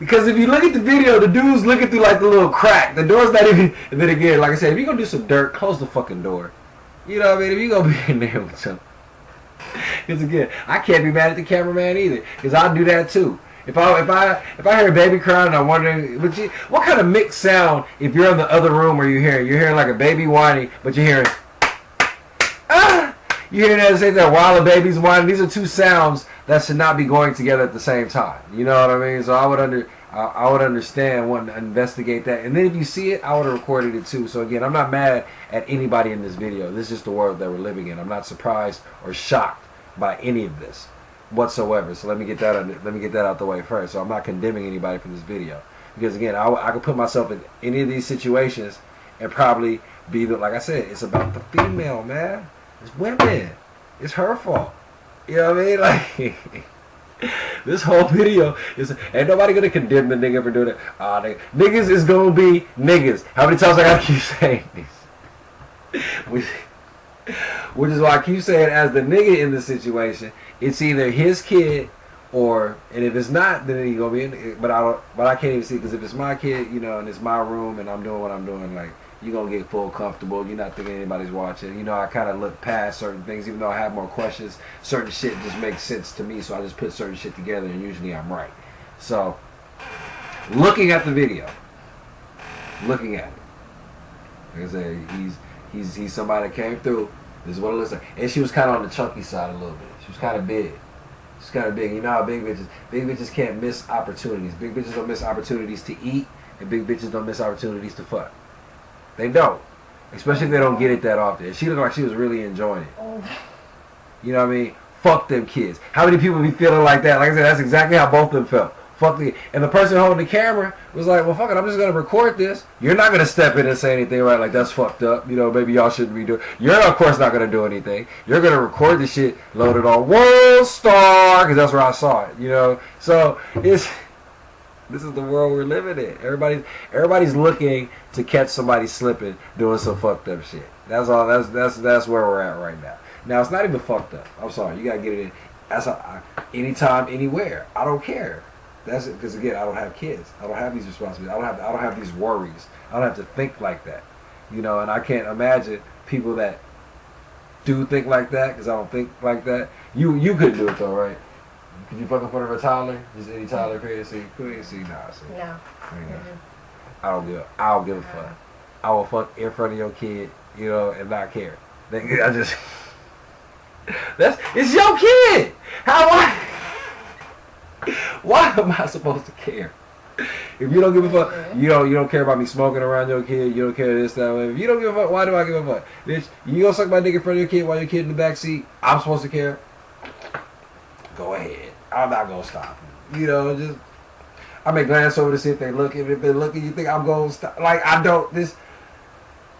Because if you look at the video, the dude's looking through like the little crack. The door's not even, and then again, like I said, if you're going to do some dirt, close the fucking door. You know what I mean? If you're going to be in there with some. Because again, I can't be mad at the cameraman either. Because I'll do that too. If I hear a baby crying and I'm wondering, what kind of mixed sound if you're in the other room or you're hearing like a baby whining, but you're hearing, you hear that, say that while a baby's whining. These are two sounds that should not be going together at the same time. You know what I mean? So I would understand, wanting to investigate that. And then if you see it, I would have recorded it too. So again, I'm not mad at anybody in this video. This is just the world that we're living in. I'm not surprised or shocked by any of this whatsoever. So let me get that out the way first. So I'm not condemning anybody for this video, because again, I could put myself in any of these situations and probably be the, like I said, it's about the female, man. It's women. It's her fault. You know what I mean? Like, this whole video is, ain't nobody gonna condemn the nigga for doing it. Niggas is gonna be niggas. How many times I gotta keep saying this? Which is why I keep saying, as the nigga in this situation, it's either his kid or, and if it's not, then he gonna be in it. But I can't even see, because if it's my kid, you know, and it's my room and I'm doing what I'm doing, like, you're gonna get full comfortable. You're not thinking anybody's watching. You know, I kind of look past certain things, even though I have more questions. Certain shit just makes sense to me, so I just put certain shit together, and usually I'm right. So, looking at the video, looking at it, like I said, he's somebody that came through. This is what it looks like. And she was kind of on the chunky side a little bit. She was kind of big. She's kind of big. You know how big bitches can't miss opportunities. Big bitches don't miss opportunities to eat, and big bitches don't miss opportunities to fuck. They don't. Especially if they don't get it that often. She looked like she was really enjoying it. You know what I mean? Fuck them kids. How many people be feeling like that? Like I said, that's exactly how both of them felt. fuck the, and the person holding the camera was like, well, fuck it, I'm just gonna record this. You're not gonna step in and say anything, right? Like, that's fucked up. You know, maybe y'all shouldn't be doing. You're of course not gonna do anything. You're gonna record the shit, load it on World Star, because that's where I saw it. You know, so this is the world we're living in. Everybody's looking to catch somebody slipping, doing some fucked up shit. That's all. That's where we're at right now. Now it's not even fucked up. I'm sorry, you gotta get it in. That's anytime, anywhere. I don't care. That's it, because again, I don't have kids. I don't have these responsibilities. I don't have these worries. I don't have to think like that, you know. And I can't imagine people that do think like that, because I don't think like that. You couldn't do it though, right? Could you fuck in front of a toddler? Just any toddler crazy? Couldn't see? Nah, see. No. I don't give a fuck. I will fuck in front of your kid, you know, and not care. It's your kid. Why am I supposed to care? If you don't give a fuck, you don't care about me smoking around your kid. You don't care this, that way. If you don't give a fuck, why do I give a fuck? Bitch, you gonna suck my dick in front of your kid while your kid in the back seat? I'm supposed to care? Go ahead. I'm not gonna stop you. You know, just I may glance over to see if they look. If they're looking, you think I'm gonna stop? Like, I don't. This.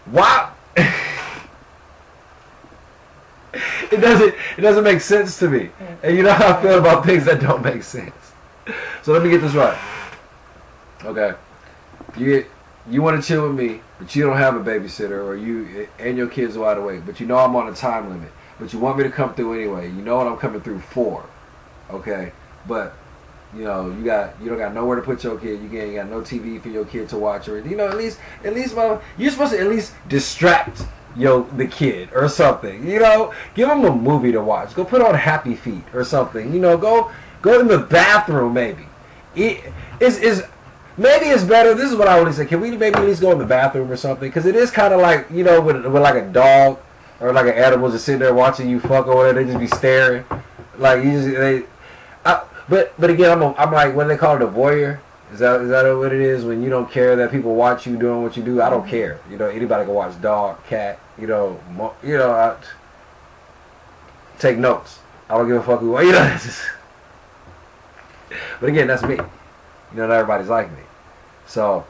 Why? It doesn't make sense to me. And you know how I feel about things that don't make sense. So let me get this right. Okay. You want to chill with me, but you don't have a babysitter, or you and your kids are wide awake, but you know I'm on a time limit. But you want me to come through anyway. You know what I'm coming through for. Okay. But you know, you don't got nowhere to put your kid. You ain't got no TV for your kid to watch, or you know, at least you're supposed to at least distract the kid or something. You know, give him a movie to watch. Go put on Happy Feet or something. You know, go in the bathroom maybe. Maybe it's better. This is what I would say. Can we maybe at least go in the bathroom or something? Because it is kind of like, you know, with like a dog or like an animal just sitting there watching you fuck or whatever. They just be staring. Like but again, I'm like, what do they call it, a voyeur? Is that what it is? When you don't care that people watch you doing what you do? I don't care. You know, anybody can watch dog, cat. You know, I take notes. I don't give a fuck who. You know, but again, that's me. You know, not everybody's like me. So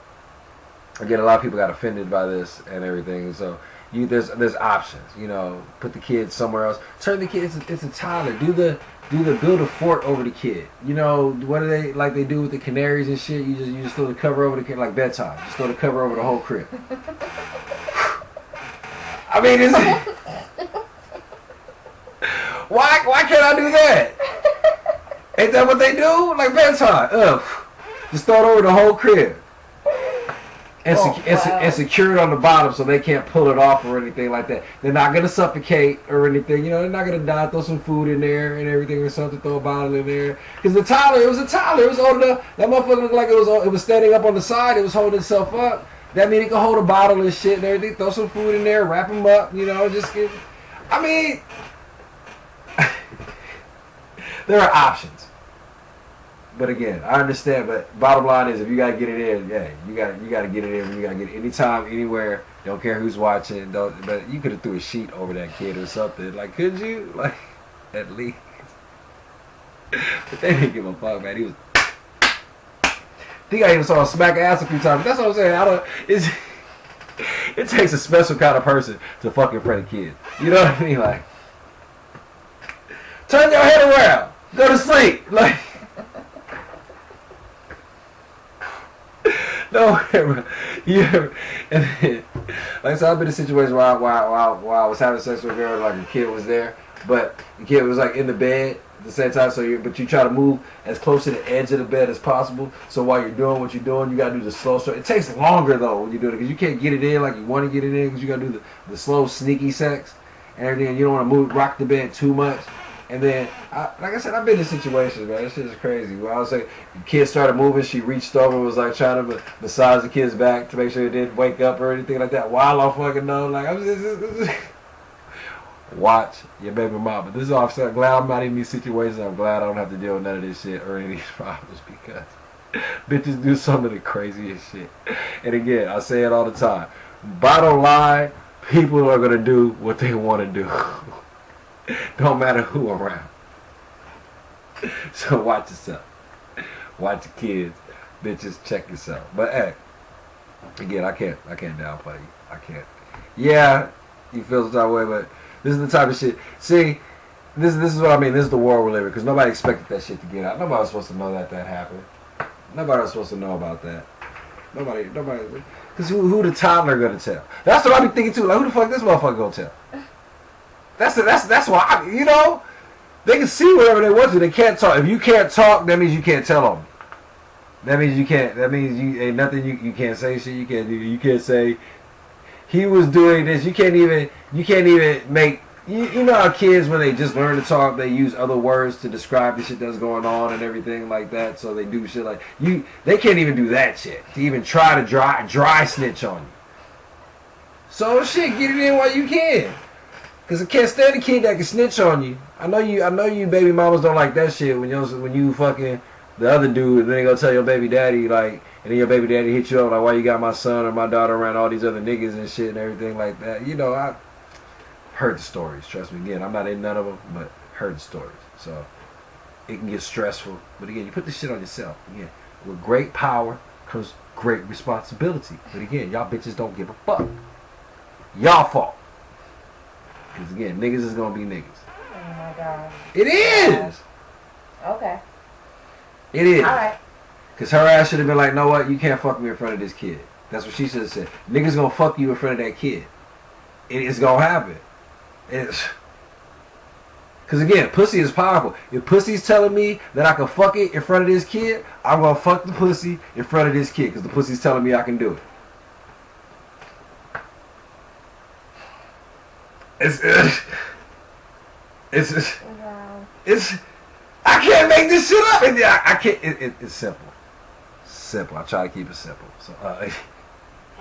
again, a lot of people got offended by this and everything. So there's options. You know, put the kids somewhere else. Turn the kids. It's a toddler. Build a fort over the kid. You know, what do they like they do with the canaries and shit? You just throw the cover over the kid, like bedtime. Just throw the cover over the whole crib. I mean, why can't I do that? Ain't that what they do? Like bedtime. Just throw it over the whole crib. And, and secured on the bottom so they can't pull it off or anything like that. They're not going to suffocate or anything. You know, they're not going to die. Throw some food in there and everything or something. Throw a bottle in there. Because it was a toddler. It was old enough. That motherfucker looked like it was standing up on the side. It was holding itself up. That means it can hold a bottle and shit and everything. Throw some food in there. Wrap them up. You know, I mean, there are options. But again, I understand. But bottom line is, if you gotta get it in, yeah, you gotta get it in. You gotta get it anytime, anywhere. Don't care who's watching. But you could have threw a sheet over that kid or something. Like, could you? Like, at least. But they didn't give a fuck, man. He was. I think I even saw him smack ass a few times. But that's what I'm saying. It takes a special kind of person to fuck in front of kids. You know what I mean? Like, turn your head around. Go to sleep. Like. No, yeah. And then, like I said, I've been in a situation where I was having sex with a girl, like a kid was there, but the kid was like in the bed at the same time. But you try to move as close to the edge of the bed as possible. So while you're doing what you're doing, you gotta do the slow. It takes longer though when you do it because you can't get it in like you want to get it in because you gotta do the slow, sneaky sex and everything. You don't want to rock the bed too much. And then, like I said, I've been in situations, man. This shit is crazy. Well, I was like, the kid started moving. She reached over and was like trying to massage the kid's back to make sure it didn't wake up or anything like that. While I fucking know, like, I'm just watch your baby mama. This is all I'm saying. Glad I'm not in these situations. I'm glad I don't have to deal with none of this shit or any of these problems because bitches do some of the craziest shit. And again, I say it all the time. Bottom line, people are gonna do what they want to do. Don't matter who around. So watch yourself. Watch your kids. Bitches, check yourself. But hey, again, I can't downplay you. I can't. Yeah, you feel some type of way, but this is the type of shit. See, this is what I mean. This is the world we're living, because nobody expected that shit to get out. Nobody was supposed to know that happened. Nobody was supposed to know about that. Nobody. Because who the toddler gonna tell? That's what I be thinking too. Like, who the fuck this motherfucker gonna tell? That's why they can see whatever they want to. They can't talk. If you can't talk, that means you can't tell them. That means you can't. That means you ain't nothing. You can't say shit. You can't do. You can't say he was doing this. You can't even make. You know how kids, when they just learn to talk, they use other words to describe the shit that's going on and everything like that. So they do shit like you. They can't even do that shit to even try to dry snitch on you. So shit, get it in while you can. Cause I can't stand a kid that can snitch on you. I know you baby mamas don't like that shit when you fucking the other dude, and then they go tell your baby daddy, like, and then your baby daddy hit you up like, why you got my son or my daughter around all these other niggas and shit and everything like that. You know, I heard the stories. Trust me. Again, I'm not in none of them, but heard the stories. So it can get stressful. But again, you put this shit on yourself. Again, with great power comes great responsibility. But again, y'all bitches don't give a fuck. Y'all fault. Because again, niggas is gonna be niggas. Oh my God. It is. Okay. It is. Alright. Because her ass should have been like, know what? You can't fuck me in front of this kid. That's what she should have said. Niggas gonna fuck you in front of that kid. It's gonna happen. Because again, pussy is powerful. If pussy's telling me that I can fuck it in front of this kid, I'm gonna fuck the pussy in front of this kid. Because the pussy's telling me I can do it. It's I can't make this shit up. I can't. It's simple. Simple. I try to keep it simple. So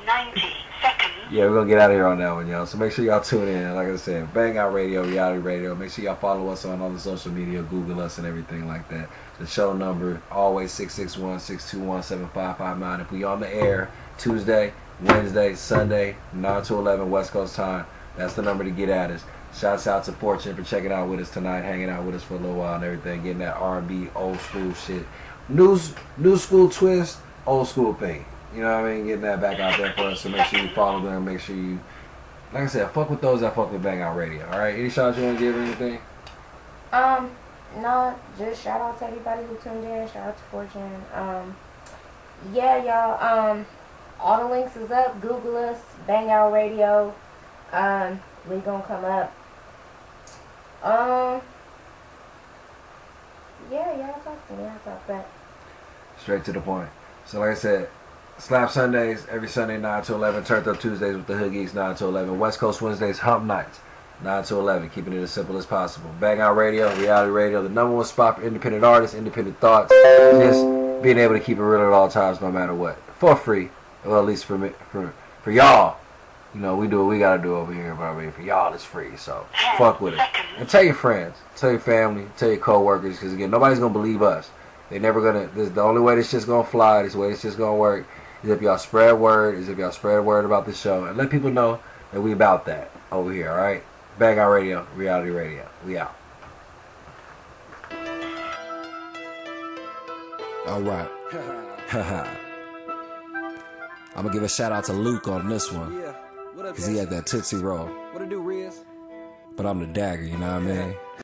90 seconds. yeah, we're gonna get out of here on that one, y'all. So make sure y'all tune in. Like I said, Bang Out Radio, Reality Radio. Make sure y'all follow us on all the social media, Google us and everything like that. The show number always 661-621-7559. If we on the air Tuesday, Wednesday, Sunday, 9 to 11 West Coast time, that's the number to get at us. Shouts out to Fourtune for checking out with us tonight, hanging out with us for a little while and everything, getting that R&B, old school shit. New school twist, old school thing. You know what I mean? Getting that back out there for us. So make sure you follow them. Make sure you, like I said, fuck with those that fuck with Bang Out Radio. Alright? Any shout you want to give or anything? No, just shout out to everybody who tuned in. Shout out to Fourtune. Yeah, y'all. All the links is up. Google us, Bang Out Radio. We gonna come up. Yeah, y'all talk to me. I'll talk back. Straight to the point. So like I said, Slap Sundays every Sunday 9 to 11. Turned Up Tuesdays with the Hood Geeks 9 to 11. West Coast Wednesdays Hump Nights 9 to 11. Keeping it as simple as possible. Bang Out Radio, Reality Radio, the #1 spot for independent artists, independent thoughts. Just being able to keep it real at all times, no matter what, for free. Well, at least for me, for y'all. You know, we do what we gotta do over here, but I mean, for y'all, it's free. So fuck with it. And tell your friends, tell your family, tell your co-workers, because again, nobody's gonna believe us. They never gonna. This the only way this shit's gonna fly. This way this shit's gonna work is if y'all spread word. Is if y'all spread word about the show and let people know that we about that over here. All right, Bang Out Radio, Reality Radio. We out. All right. I'm gonna give a shout out to Luke on this one. Yeah. What up, Cause he had that Tootsie Roll. What it do, Riz? But I'm the Dagger, you know what I mean?